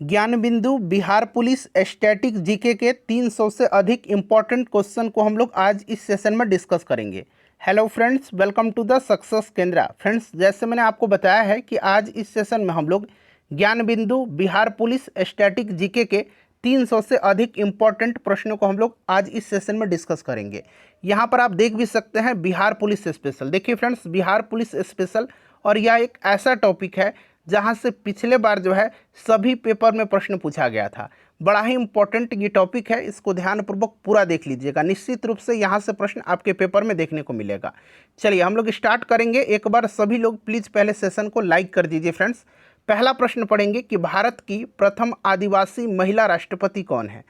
ज्ञान Bindu Bihar police static GK के 300 से अधिक इम्पॉर्टेंट क्वेश्चन को हम लोग आज इस सेशन में डिस्कस करेंगे। Hello friends, welcome to the success Kendra. Friends, जैसे मैंने आपको बताया है कि आज इस सेशन में हम लोग ज्ञान Bindu Bihar police static GK के 300 से अधिक इम्पॉर्टेंट प्रश्नों को हम लोग आज इस सेशन में डिस्कस करेंगे। यहाँ पर आप देख भी सकते हैं बिहार पुलिस स्पेशल। देखिए फ्रेंड्स, बिहार पुलिस स्पेशल, और यह एक ऐसा टॉपिक है जहाँ से पिछले बार जो है सभी पेपर में प्रश्न पूछा गया था। बड़ा ही इंपॉर्टेंट ये टॉपिक है, इसको ध्यानपूर्वक पूरा देख लीजिएगा। निश्चित रूप से यहाँ से प्रश्न आपके पेपर में देखने को मिलेगा। चलिए हम लोग स्टार्ट करेंगे। एक बार सभी लोग प्लीज़ पहले सेशन को लाइक कर दीजिए। फ्रेंड्स, पहला प्रश्न पढ़ेंगे कि भारत की प्रथम आदिवासी महिला राष्ट्रपति कौन है।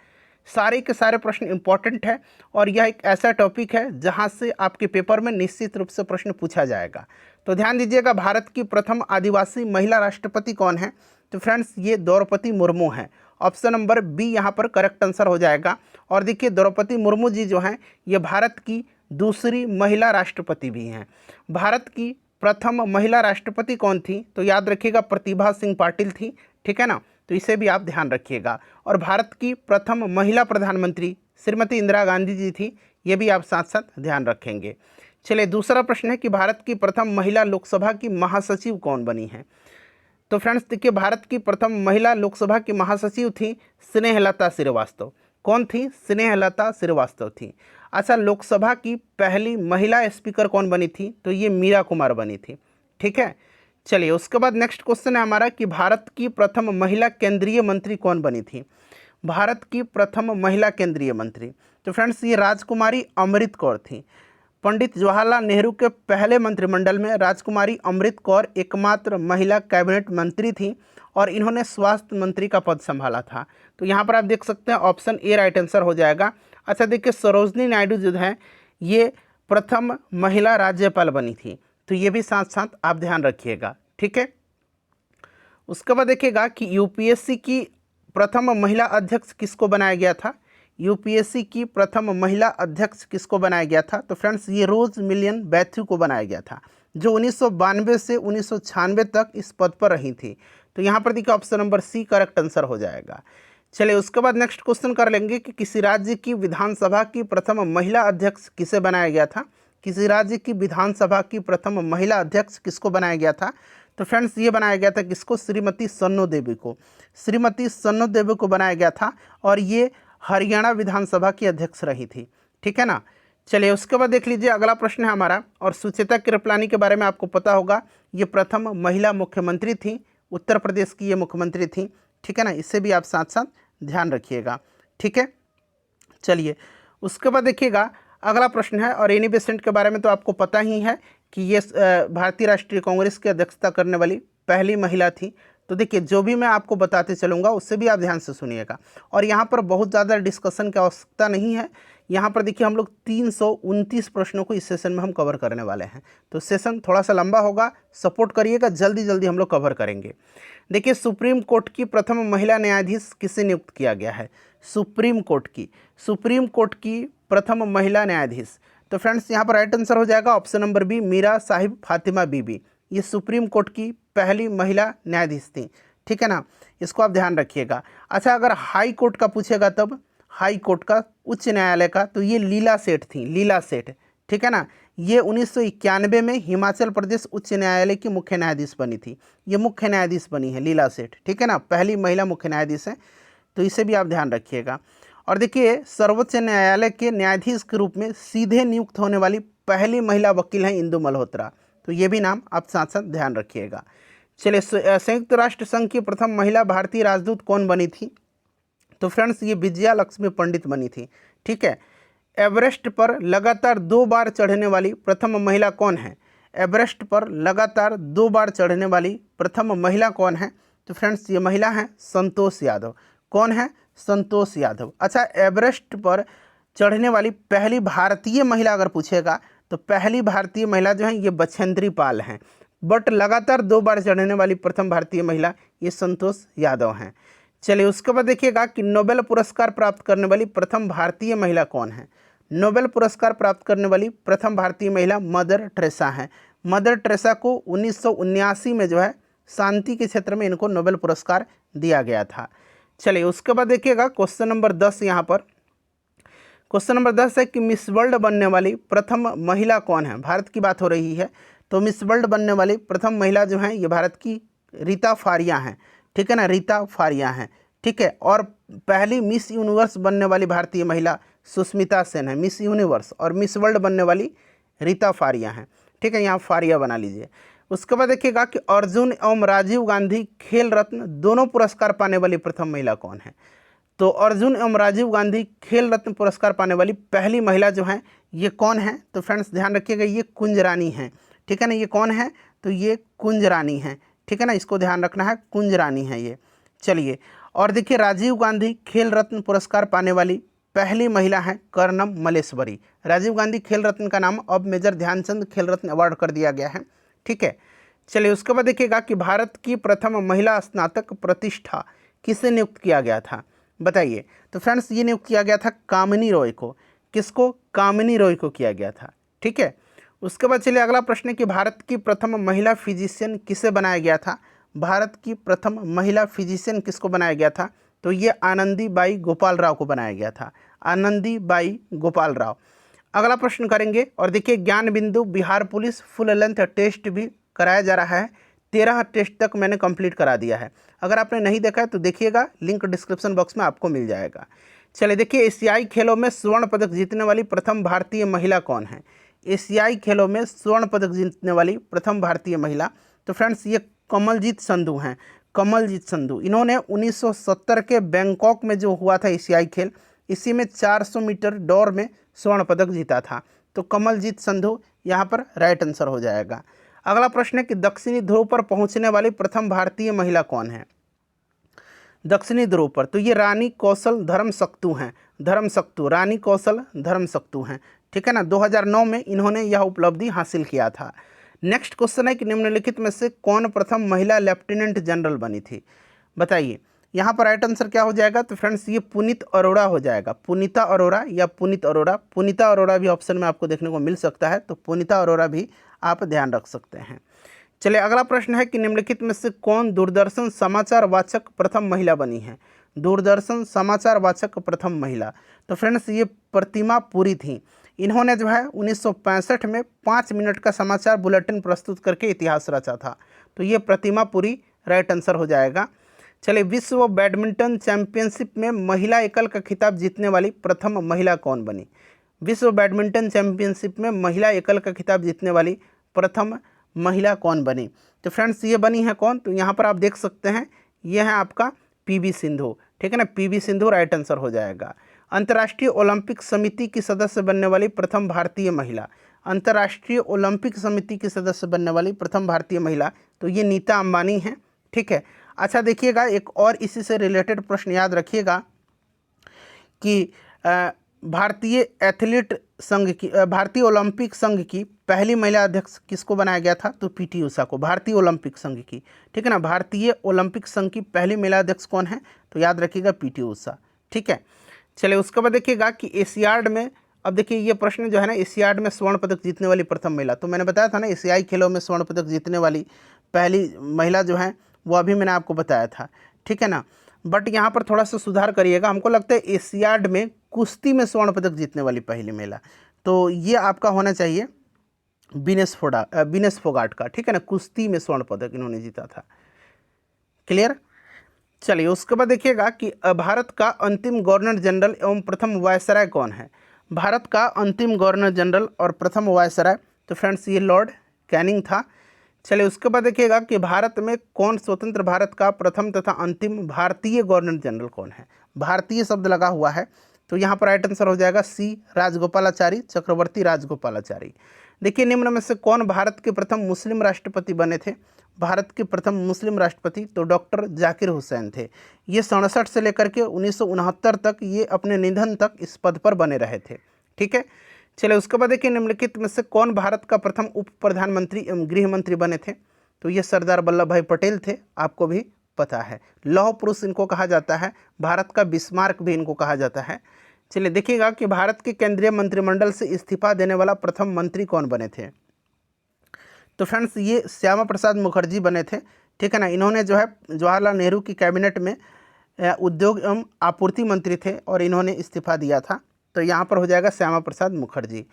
सारे के सारे प्रश्न इंपॉर्टेंट है और यह एक ऐसा टॉपिक है जहां से आपके पेपर में निश्चित रूप से प्रश्न पूछा जाएगा। तो ध्यान दीजिएगा, भारत की प्रथम आदिवासी महिला राष्ट्रपति कौन है। तो फ्रेंड्स, ये द्रौपदी मुर्मू है। ऑप्शन नंबर बी यहाँ पर करेक्ट आंसर हो जाएगा। और देखिए, द्रौपदी मुर्मू जी जो हैं ये भारत की दूसरी महिला राष्ट्रपति भी हैं। भारत की प्रथम महिला राष्ट्रपति कौन थी, तो याद रखिएगा प्रतिभा सिंह पाटिल थी। ठीक है ना, तो इसे भी आप ध्यान रखिएगा। और भारत की प्रथम महिला प्रधानमंत्री श्रीमती इंदिरा गांधी जी थी, ये भी आप साथ साथ ध्यान रखेंगे। चलिए, दूसरा प्रश्न है कि भारत की प्रथम महिला लोकसभा की महासचिव कौन बनी है। तो फ्रेंड्स देखिए, भारत की प्रथम महिला लोकसभा की महासचिव थी स्नेहलता श्रीवास्तव। कौन थी? स्नेहलता श्रीवास्तव थी। अच्छा, लोकसभा की पहली महिला स्पीकर कौन बनी थी, तो ये मीरा कुमार बनी थी। ठीक है, चलिए उसके बाद नेक्स्ट क्वेश्चन है हमारा कि भारत की प्रथम महिला केंद्रीय मंत्री कौन बनी थी। भारत की प्रथम महिला केंद्रीय मंत्री, तो फ्रेंड्स ये राजकुमारी अमृत कौर थी। पंडित जवाहरलाल नेहरू के पहले मंत्रिमंडल में राजकुमारी अमृत कौर एकमात्र महिला कैबिनेट मंत्री थी और इन्होंने स्वास्थ्य मंत्री का पद संभाला था। तो यहाँ पर आप देख सकते हैं ऑप्शन ए राइट आंसर हो जाएगा। अच्छा देखिए, सरोजनी नायडू जो है ये प्रथम महिला राज्यपाल बनी थी, तो ये भी साथ साथ आप ध्यान रखिएगा। ठीक है, उसके बाद देखिएगा कि यूपीएससी की प्रथम महिला अध्यक्ष किसको बनाया गया था। यूपीएससी की प्रथम महिला अध्यक्ष किसको बनाया गया था, तो फ्रेंड्स ये रोज मिलियन बैथ्यू को बनाया गया था, जो 1992 से 1996 तक इस पद पर रही थी। तो यहाँ पर देखिए option number C correct answer हो जाएगा। चलिए उसके बाद नेक्स्ट क्वेश्चन कर लेंगे कि किसी राज्य की विधानसभा की प्रथम महिला अध्यक्ष किसे बनाया गया था। किसी राज्य की विधानसभा की प्रथम महिला अध्यक्ष किसको बनाया गया था, तो फ्रेंड्स ये बनाया गया था किसको, श्रीमती सन्नो देवी को। श्रीमती सन्नो देवी को बनाया गया था और ये हरियाणा विधानसभा की अध्यक्ष रही थी। ठीक है ना, चलिए उसके बाद देख लीजिए अगला प्रश्न है हमारा। और सुचेता कृपलानी के बारे में आपको पता होगा, ये प्रथम महिला मुख्यमंत्री थी, उत्तर प्रदेश की ये मुख्यमंत्री थी। ठीक है ना, इससे भी आप साथ साथ ध्यान रखिएगा। ठीक है, चलिए उसके बाद देखिएगा अगला प्रश्न है। और एनी बेसेंट के बारे में तो आपको पता ही है कि ये भारतीय राष्ट्रीय कांग्रेस की अध्यक्षता करने वाली पहली महिला थी। तो देखिए, जो भी मैं आपको बताते चलूँगा उससे भी आप ध्यान से सुनिएगा। और यहाँ पर बहुत ज़्यादा डिस्कशन की आवश्यकता नहीं है। यहाँ पर देखिए हम लोग 329 प्रश्नों को इस सेशन में हम कवर करने वाले हैं, तो सेशन थोड़ा सा लंबा होगा, सपोर्ट करिएगा, जल्दी जल्दी हम लोग कवर करेंगे। देखिए, सुप्रीम कोर्ट की प्रथम महिला न्यायाधीश किसे नियुक्त किया गया है। सुप्रीम कोर्ट की प्रथम महिला न्यायाधीश, तो फ्रेंड्स यहाँ पर राइट आंसर हो जाएगा option number B, Meera Sahib Fatima Bibi. ये सुप्रीम कोर्ट की पहली महिला न्यायाधीश थी। ठीक है ना, इसको आप ध्यान रखिएगा। अच्छा, अगर हाई कोर्ट का पूछेगा तब हाई कोर्ट का, उच्च न्यायालय का, तो ये लीला सेठ थी, लीला सेठ। ठीक है ना, ये 1991 में हिमाचल प्रदेश उच्च न्यायालय की मुख्य न्यायाधीश बनी थी। ये मुख्य न्यायाधीश बनी है लीला सेठ। ठीक है ना, पहली महिला मुख्य न्यायाधीश है, तो इसे भी आप ध्यान रखिएगा। और देखिए, सर्वोच्च न्यायालय के न्यायाधीश के रूप में सीधे नियुक्त होने वाली पहली महिला वकील हैं इंदु मल्होत्रा, तो ये भी नाम आप साथ साथ ध्यान रखिएगा। चलिए, संयुक्त राष्ट्र संघ की प्रथम महिला भारतीय राजदूत कौन बनी थी, तो फ्रेंड्स ये विजया लक्ष्मी पंडित बनी थी। ठीक है, एवरेस्ट पर लगातार 2 बार चढ़ने वाली प्रथम महिला कौन है। एवरेस्ट पर लगातार 2 बार चढ़ने वाली प्रथम महिला कौन है, तो फ्रेंड्स ये महिला है संतोष यादव। कौन है? संतोष यादव। अच्छा, एवरेस्ट पर चढ़ने वाली पहली भारतीय महिला अगर पूछेगा तो पहली भारतीय महिला जो है ये बछेंद्री पाल हैं, बट लगातार 2 बार चढ़ने वाली प्रथम भारतीय महिला ये संतोष यादव हैं। चलिए उसके बाद देखिएगा कि नोबेल पुरस्कार प्राप्त करने वाली प्रथम भारतीय महिला कौन है। नोबेल पुरस्कार प्राप्त करने वाली प्रथम भारतीय महिला मदर टेरेसा हैं। मदर टेरेसा को 1979 में जो है शांति के क्षेत्र में इनको नोबेल पुरस्कार दिया गया था। चलिए उसके बाद देखिएगा क्वेश्चन नंबर 10। यहाँ पर क्वेश्चन नंबर 10 है कि मिस वर्ल्ड बनने वाली प्रथम महिला कौन है। भारत की बात हो रही है, तो मिस वर्ल्ड बनने वाली प्रथम महिला जो है ये भारत की रीता फारिया हैं, ठीक है ना, रीता फारिया हैं, ठीक है। और पहली मिस यूनिवर्स बनने वाली भारतीय महिला सुष्मिता सेन है, मिस यूनिवर्स, और मिस वर्ल्ड बनने वाली रीता फारिया हैं, ठीक है, यहाँ फारिया बना लीजिए। उसके बाद देखिएगा कि अर्जुन एवं राजीव गांधी खेल रत्न दोनों पुरस्कार पाने वाली प्रथम महिला कौन है। तो अर्जुन एवं राजीव गांधी खेल रत्न पुरस्कार पाने वाली पहली महिला जो है ये कौन है, तो फ्रेंड्स ध्यान रखिएगा ये कुंज रानी है, ठीक है ना। ये कौन है, तो ये कुंज रानी है, ठीक है ना, इसको ध्यान रखना है, कुंज रानी है ये। चलिए और देखिए राजीव गांधी खेल रत्न पुरस्कार पाने वाली पहली महिला है कर्नम मलेश्वरी। राजीव गांधी खेल रत्न का नाम अब मेजर ध्यानचंद खेल रत्न अवार्ड कर दिया गया है, ठीक है। चलिए उसके बाद देखिएगा कि भारत की प्रथम महिला स्नातक प्रतिष्ठा किसे नियुक्त किया गया था, बताइए। तो फ्रेंड्स ये नियुक्त किया गया था कामिनी रॉय को। किसको, कामिनी रॉय को किया गया था, ठीक है। उसके बाद चलिए अगला प्रश्न है कि भारत की प्रथम महिला फिजिशियन किसे बनाया गया था। भारत की प्रथम महिला फिजिशियन किसको बनाया गया था, तो ये आनंदीबाई गोपाल राव को बनाया गया था, आनंदीबाई गोपाल राव। अगला प्रश्न करेंगे और देखिए Gyan Bindu Bihar police full length test भी कराया जा रहा है। 13 टेस्ट तक मैंने कंप्लीट करा दिया है। अगर आपने नहीं देखा है तो देखिएगा, लिंक डिस्क्रिप्शन बॉक्स में आपको मिल जाएगा। चलिए देखिए एशियाई खेलों में स्वर्ण पदक जीतने वाली प्रथम भारतीय महिला कौन है। एशियाई खेलों में स्वर्ण पदक जीतने वाली प्रथम भारतीय महिला, तो फ्रेंड्स ये कमलजीत संधू हैं, कमलजीत संधू। इन्होंने 1970 के बैंकॉक में जो हुआ था एशियाई खेल, इसी में 400 मीटर दौड़ में स्वर्ण पदक जीता था। तो कमलजीत संधू यहाँ पर राइट आंसर हो जाएगा। अगला प्रश्न है कि दक्षिणी ध्रुव पर पहुंचने वाली प्रथम भारतीय महिला कौन है। दक्षिणी ध्रुव पर, तो ये रानी कौशल धर्मशक्तु हैं, धर्मशक्तु, रानी कौशल धर्मशक्तु हैं, ठीक है ना। 2009 में इन्होंने यह उपलब्धि हासिल किया था। नेक्स्ट क्वेश्चन है कि निम्नलिखित में से कौन प्रथम महिला लेफ्टिनेंट जनरल बनी थी, बताइए। यहाँ पर राइट आंसर क्या हो जाएगा, तो फ्रेंड्स ये पुनीत अरोड़ा हो जाएगा, पुनीता अरोड़ा या पुनीत अरोड़ा। पुनीता अरोड़ा भी ऑप्शन में आपको देखने को मिल सकता है, तो पुनीता अरोड़ा भी आप ध्यान रख सकते हैं। चलिए अगला प्रश्न है कि निम्नलिखित में से कौन दूरदर्शन समाचार वाचक प्रथम महिला बनी है। दूरदर्शन समाचार वाचक प्रथम महिला, तो फ्रेंड्स ये प्रतिमा पुरी थी। इन्होंने जो है 1965 में 5 मिनट का समाचार बुलेटिन प्रस्तुत करके इतिहास रचा था। तो ये प्रतिमा पुरी राइट आंसर हो जाएगा। चलिए विश्व बैडमिंटन चैंपियनशिप में महिला एकल का खिताब जीतने वाली प्रथम महिला कौन बनी। विश्व बैडमिंटन चैंपियनशिप में महिला एकल का खिताब जीतने वाली प्रथम महिला कौन बनी, तो फ्रेंड्स ये बनी है कौन, तो यहाँ पर आप देख सकते हैं ये है आपका पीवी सिंधु, ठीक है ना, पीवी सिंधु राइट आंसर हो जाएगा। अंतर्राष्ट्रीय ओलंपिक समिति की सदस्य बनने वाली प्रथम भारतीय महिला, अंतर्राष्ट्रीय ओलंपिक समिति की सदस्य बनने वाली प्रथम भारतीय महिला, तो ये नीता अंबानी हैं, ठीक है। अच्छा देखिएगा एक और इसी से रिलेटेड प्रश्न याद रखिएगा कि भारतीय एथलीट संघ की, भारतीय ओलंपिक संघ की पहली महिला अध्यक्ष किसको बनाया गया था, तो पीटी उषा को, भारतीय ओलंपिक संघ की, ठीक है ना। भारतीय ओलंपिक संघ की पहली महिला अध्यक्ष कौन है, तो याद रखिएगा पीटी उषा, ठीक है। चलिए उसके बाद देखिएगा कि एशियाड में, अब देखिए ये प्रश्न जो है ना, एशियाड में स्वर्ण पदक जीतने वाली प्रथम महिला, तो मैंने बताया था ना एशियाई खेलों में स्वर्ण पदक जीतने वाली पहली महिला जो है वो अभी मैंने आपको बताया था, ठीक है ना। बट यहाँ पर थोड़ा सा सुधार करिएगा, हमको लगता है एशियाड में कुश्ती में स्वर्ण पदक जीतने वाली पहली महिला, तो ये आपका होना चाहिए विनेश फोगाट का, ठीक है ना। कुश्ती में स्वर्ण पदक इन्होंने जीता था, क्लियर। चलिए उसके बाद देखिएगा कि भारत का अंतिम गवर्नर जनरल एवं प्रथम वायसराय कौन है। भारत का अंतिम गवर्नर जनरल और प्रथम वायसराय, तो फ्रेंड्स ये लॉर्ड कैनिंग था। चलिए उसके बाद देखिएगा कि भारत में कौन स्वतंत्र भारत का प्रथम तथा अंतिम भारतीय गवर्नर जनरल कौन है। भारतीय शब्द लगा हुआ है, तो यहाँ पर राइट आंसर हो जाएगा सी राजगोपालाचारी, चक्रवर्ती राजगोपालाचारी। देखिए निम्न में से कौन भारत के प्रथम मुस्लिम राष्ट्रपति बने थे। भारत के प्रथम मुस्लिम राष्ट्रपति तो डॉक्टर जाकिर हुसैन थे। ये 67 से लेकर के 1969 तक, ये अपने निधन तक इस पद पर बने रहे थे, ठीक है। चलिए उसके बाद देखिए निम्नलिखित में से कौन भारत का प्रथम उप प्रधानमंत्री एवं गृह मंत्री बने थे, तो ये सरदार वल्लभ भाई पटेल थे, आपको भी पता है। लौह पुरुष इनको कहा जाता है, भारत का बिस्मार्क भी इनको कहा जाता है। चलिए देखिएगा कि भारत के केंद्रीय मंत्रिमंडल से इस्तीफा देने वाला प्रथम मंत्री कौन बने थे, तो फ्रेंड्स ये श्यामा प्रसाद मुखर्जी बने थे, ठीक है ना। इन्होंने जो है जवाहरलाल नेहरू की कैबिनेट में उद्योग एवं आपूर्ति मंत्री थे और इन्होंने इस्तीफा दिया था। तो यहाँ पर हो जाएगा श्यामा प्रसाद मुखर्जी।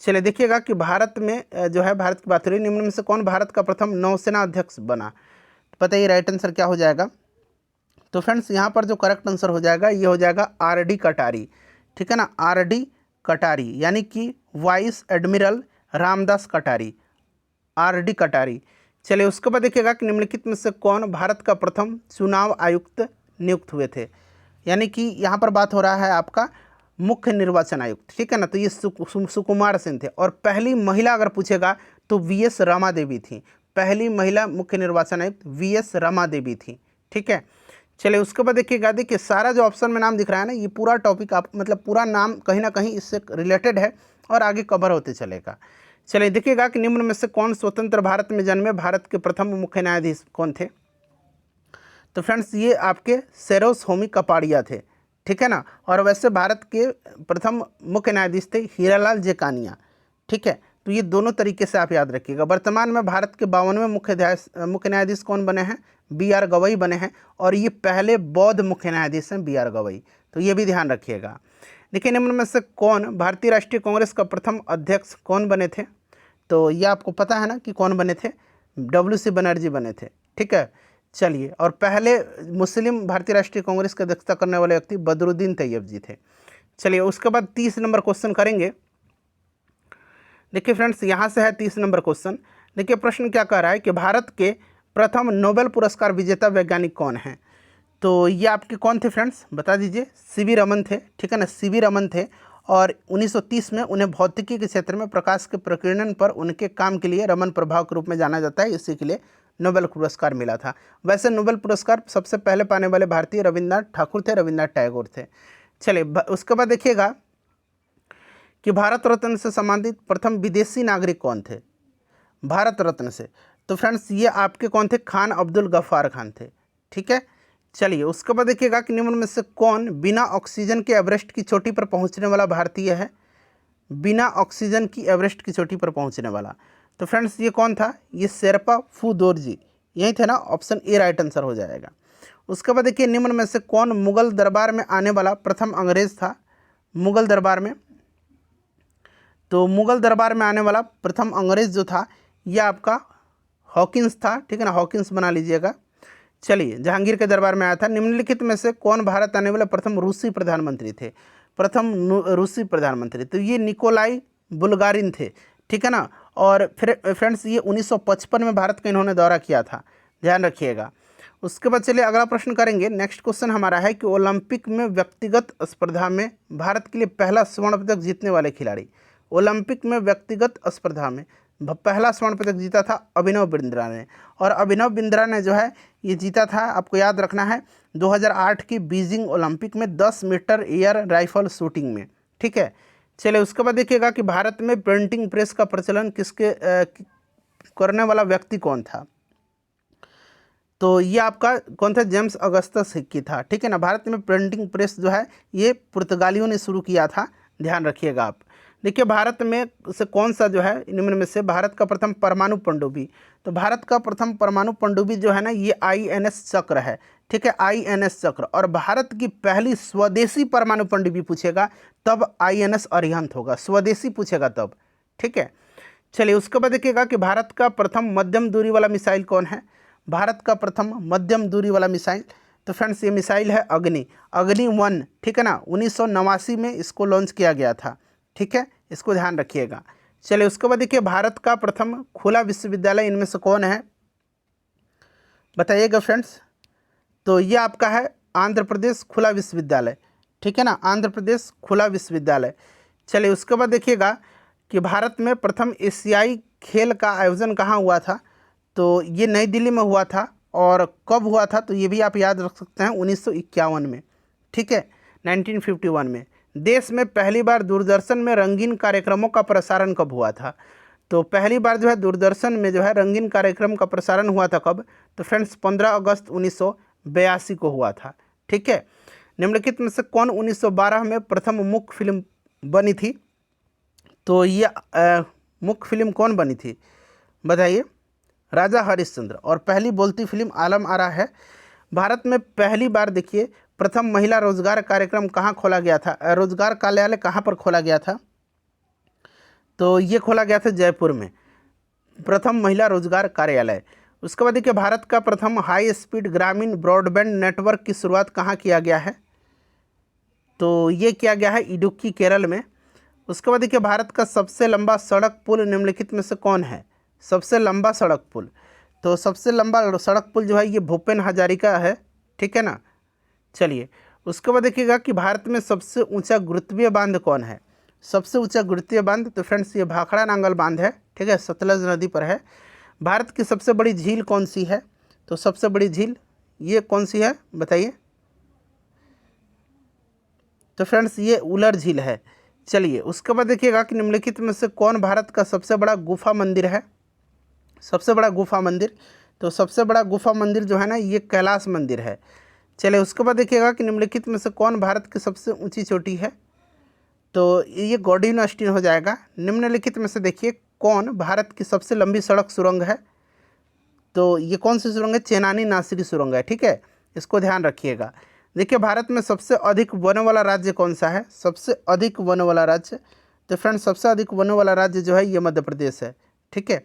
चलिए देखिएगा कि भारत में जो है, भारत की बात हो रही, निम्न में से कौन भारत का प्रथम नौसेना अध्यक्ष बना? बताइए राइट आंसर क्या हो जाएगा। तो फ्रेंड्स यहाँ पर जो करेक्ट आंसर हो जाएगा ये हो जाएगा आर.डी. कटारी। ठीक है ना, आर.डी. कटारी, यानी कि वाइस एडमिरल रामदास कटारी, आर.डी. कटारी। चलिए उसके बाद देखिएगा कि निम्नलिखित में से कौन भारत का प्रथम चुनाव आयुक्त नियुक्त हुए थे? यानी कि यहाँ पर बात हो रहा है आपका मुख्य निर्वाचन आयुक्त। ठीक है ना, तो ये सुकुमार सेन थे। और पहली महिला अगर पूछेगा तो वी.एस. रमा देवी थी। पहली महिला मुख्य निर्वाचन आयुक्त वी.एस. रमा देवी थी। ठीक है, चलिए उसके बाद देखिएगा, देखिए सारा जो ऑप्शन में नाम दिख रहा है ना, ये पूरा टॉपिक आप मतलब पूरा नाम कहीं ना कहीं इससे रिलेटेड है और आगे कवर होते चलेगा। चलिए देखिएगा कि निम्न में से कौन स्वतंत्र भारत में जन्मे भारत के प्रथम मुख्य न्यायाधीश कौन थे? तो फ्रेंड्स ये आपके सेरोस होमी कपाड़िया थे। ठीक है ना, और वैसे भारत के प्रथम मुख्य न्यायाधीश थे हीरालाल जेकानिया। ठीक है, तो ये दोनों तरीके से आप याद रखिएगा। वर्तमान में भारत के 52वें मुख्य न्यायाधीश कौन बने हैं? बी.आर. गवई बने हैं, और ये पहले बौद्ध मुख्य न्यायाधीश हैं बी.आर. गवई। तो ये भी ध्यान रखिएगा। देखिए निम्न में से कौन भारतीय राष्ट्रीय कांग्रेस का प्रथम अध्यक्ष कौन बने थे? तो ये आपको पता है ना कि कौन बने थे? W.C. बनर्जी बने थे। ठीक है, चलिए, और पहले मुस्लिम भारतीय राष्ट्रीय कांग्रेस की अध्यक्षता करने वाले व्यक्ति बदरुद्दीन तैयब जी थे। चलिए उसके बाद 30 नंबर क्वेश्चन करेंगे। देखिए फ्रेंड्स यहाँ से है 30 नंबर क्वेश्चन। देखिए प्रश्न क्या कह रहा है कि भारत के प्रथम नोबेल पुरस्कार विजेता वैज्ञानिक कौन है? तो ये आपके कौन थे फ्रेंड्स, बता दीजिए। सी.वी. रमन थे। ठीक है ना, सी.वी. रमन थे, और 1930 में उन्हें भौतिकी के क्षेत्र में प्रकाश के प्रकीर्णन पर उनके काम के लिए रमन प्रभाव के रूप में जाना जाता है, इसी के लिए नोबेल पुरस्कार मिला था। वैसे नोबेल पुरस्कार सबसे पहले पाने वाले भारतीय रविन्द्रनाथ ठाकुर थे, रविन्द्रनाथ टैगोर थे। चलिए उसके बाद देखिएगा कि भारत रत्न से संबंधित प्रथम विदेशी नागरिक कौन थे? भारत रत्न से, तो फ्रेंड्स ये आपके कौन थे? खान अब्दुल गफ्फार खान थे। ठीक है, चलिए उसके बाद देखिएगा कि निम्न में से कौन बिना ऑक्सीजन के एवरेस्ट की चोटी पर पहुंचने वाला भारतीय है? बिना ऑक्सीजन की एवरेस्ट की चोटी पर पहुंचने वाला, तो फ्रेंड्स ये कौन था? ये शेरपा फुदोरजी, यही थे ना, ऑप्शन ए राइट आंसर हो जाएगा। उसके बाद देखिए निम्न में से कौन मुगल दरबार में आने वाला प्रथम अंग्रेज था? मुगल दरबार में, तो मुगल दरबार में आने वाला प्रथम अंग्रेज जो था यह आपका हॉकिंस था। ठीक है ना, हॉकिंस बना लीजिएगा। चलिए जहांगीर के दरबार में आया था। निम्नलिखित में से कौन भारत आने वाले प्रथम रूसी प्रधानमंत्री थे? प्रथम रूसी प्रधानमंत्री, तो ये निकोलाई बुल्गारिन थे। ठीक है ना, और फिर फ्रेंड्स ये 1955 में भारत का इन्होंने दौरा किया था, ध्यान रखिएगा। उसके बाद चलिए अगला प्रश्न करेंगे। नेक्स्ट क्वेश्चन हमारा है कि ओलंपिक में व्यक्तिगत स्पर्धा में भारत के लिए पहला स्वर्ण पदक जीतने वाले खिलाड़ी। ओलंपिक में व्यक्तिगत स्पर्धा में पहला स्वर्ण पदक जीता था अभिनव बिंद्रा ने, और अभिनव बिंद्रा ने जो है ये जीता था, आपको याद रखना है, 2008 की बीजिंग ओलंपिक में 10 मीटर एयर राइफल शूटिंग में। ठीक है, चलिए उसके बाद देखिएगा कि भारत में प्रिंटिंग प्रेस का प्रचलन किसके करने वाला व्यक्ति कौन था? तो ये आपका कौन था? जेम्स अगस्टस हिक्की था। ठीक है ना, भारत में प्रिंटिंग प्रेस जो है ये पुर्तगालियों ने शुरू किया था, ध्यान रखिएगा आप। देखिए भारत में से कौन सा जो है निम्न में से भारत का प्रथम परमाणु पनडुब्बी, तो भारत का प्रथम परमाणु पनडुब्बी जो है ना ये INS चक्र है। ठीक है, INS चक्र। और भारत की पहली स्वदेशी परमाणु पनडुब्बी पूछेगा तब INS अरिहंत होगा, स्वदेशी पूछेगा तब। ठीक है, चलिए उसके बाद देखिएगा कि भारत का प्रथम मध्यम दूरी वाला मिसाइल कौन है? भारत का प्रथम मध्यम दूरी वाला मिसाइल, तो फ्रेंड्स ये मिसाइल है अग्नि 1। ठीक है ना, 1989 में इसको लॉन्च किया गया था। ठीक है, इसको ध्यान रखिएगा। चलिए उसके बाद देखिए भारत का प्रथम खुला विश्वविद्यालय इनमें से कौन है? बताइएगा फ्रेंड्स। तो ये आपका है आंध्र प्रदेश खुला विश्वविद्यालय। ठीक है ना, आंध्र प्रदेश खुला विश्वविद्यालय। चलिए उसके बाद देखिएगा कि भारत में प्रथम एशियाई खेल का आयोजन कहाँ हुआ था? तो ये नई दिल्ली में हुआ था। और कब हुआ था? तो ये भी आप याद रख सकते हैं, 1951 में। ठीक है, 1951 में। देश में पहली बार दूरदर्शन में रंगीन कार्यक्रमों का प्रसारण कब हुआ था? तो पहली बार जो है दूरदर्शन में जो है रंगीन कार्यक्रम का प्रसारण हुआ था कब? तो फ्रेंड्स 15 अगस्त 1982 को हुआ था। ठीक है, निम्नलिखित में से कौन 1912 में प्रथम मुख्य फिल्म बनी थी? तो ये मुख्य फिल्म कौन बनी थी बताइए? राजा हरिश्चंद्र। और पहली बोलती फिल्म आलम आरा है। भारत में पहली बार देखिए प्रथम महिला रोजगार कार्यक्रम कहाँ खोला गया था, रोजगार कार्यालय कहाँ पर खोला गया था, तो ये खोला गया था जयपुर में, प्रथम महिला रोजगार कार्यालय। उसके बाद देखिए भारत का प्रथम हाई स्पीड ग्रामीण ब्रॉडबैंड नेटवर्क की शुरुआत कहाँ किया गया है, तो ये किया गया है इडुक्की केरल में। उसके बाद देखिए भारत का सबसे लंबा सड़क पुल निम्नलिखित में से कौन है, सबसे लंबा सड़क पुल, तो सबसे लंबा सड़क पुल जो है ये भूपेन हजारिका है, ठीक है ना। चलिए उसके बाद देखिएगा कि भारत में सबसे ऊंचा गुरुत्वीय बांध कौन है, सबसे ऊंचा गुरुत्वीय बांध, तो फ्रेंड्स ये भाखड़ा नांगल बांध है, ठीक है, सतलज नदी पर है। भारत की सबसे बड़ी झील कौन सी है, तो सबसे बड़ी झील ये कौन सी है बताइए, तो फ्रेंड्स ये उलर झील है। चलिए उसके बाद देखिएगा कि निम्नलिखित में से कौन भारत का सबसे बड़ा गुफा मंदिर है, सबसे बड़ा गुफा मंदिर, तो सबसे बड़ा गुफा मंदिर जो है ना ये कैलाश मंदिर है। चलिए उसके बाद देखिएगा कि निम्नलिखित में से कौन भारत की सबसे ऊंची चोटी है, तो ये गॉर्डिनो अस्टीन हो जाएगा। निम्नलिखित में से देखिए कौन भारत की सबसे लंबी सड़क सुरंग है, तो ये कौन सी सुरंग है, चेनानी नासिरी सुरंग है, ठीक है, इसको ध्यान रखिएगा। देखिए भारत में सबसे अधिक वनों वाला राज्य कौन सा है, सबसे अधिक वनों वाला राज्य, तो फ्रेंड्स सबसे अधिक वनों वाला राज्य जो है ये मध्य प्रदेश है, ठीक है।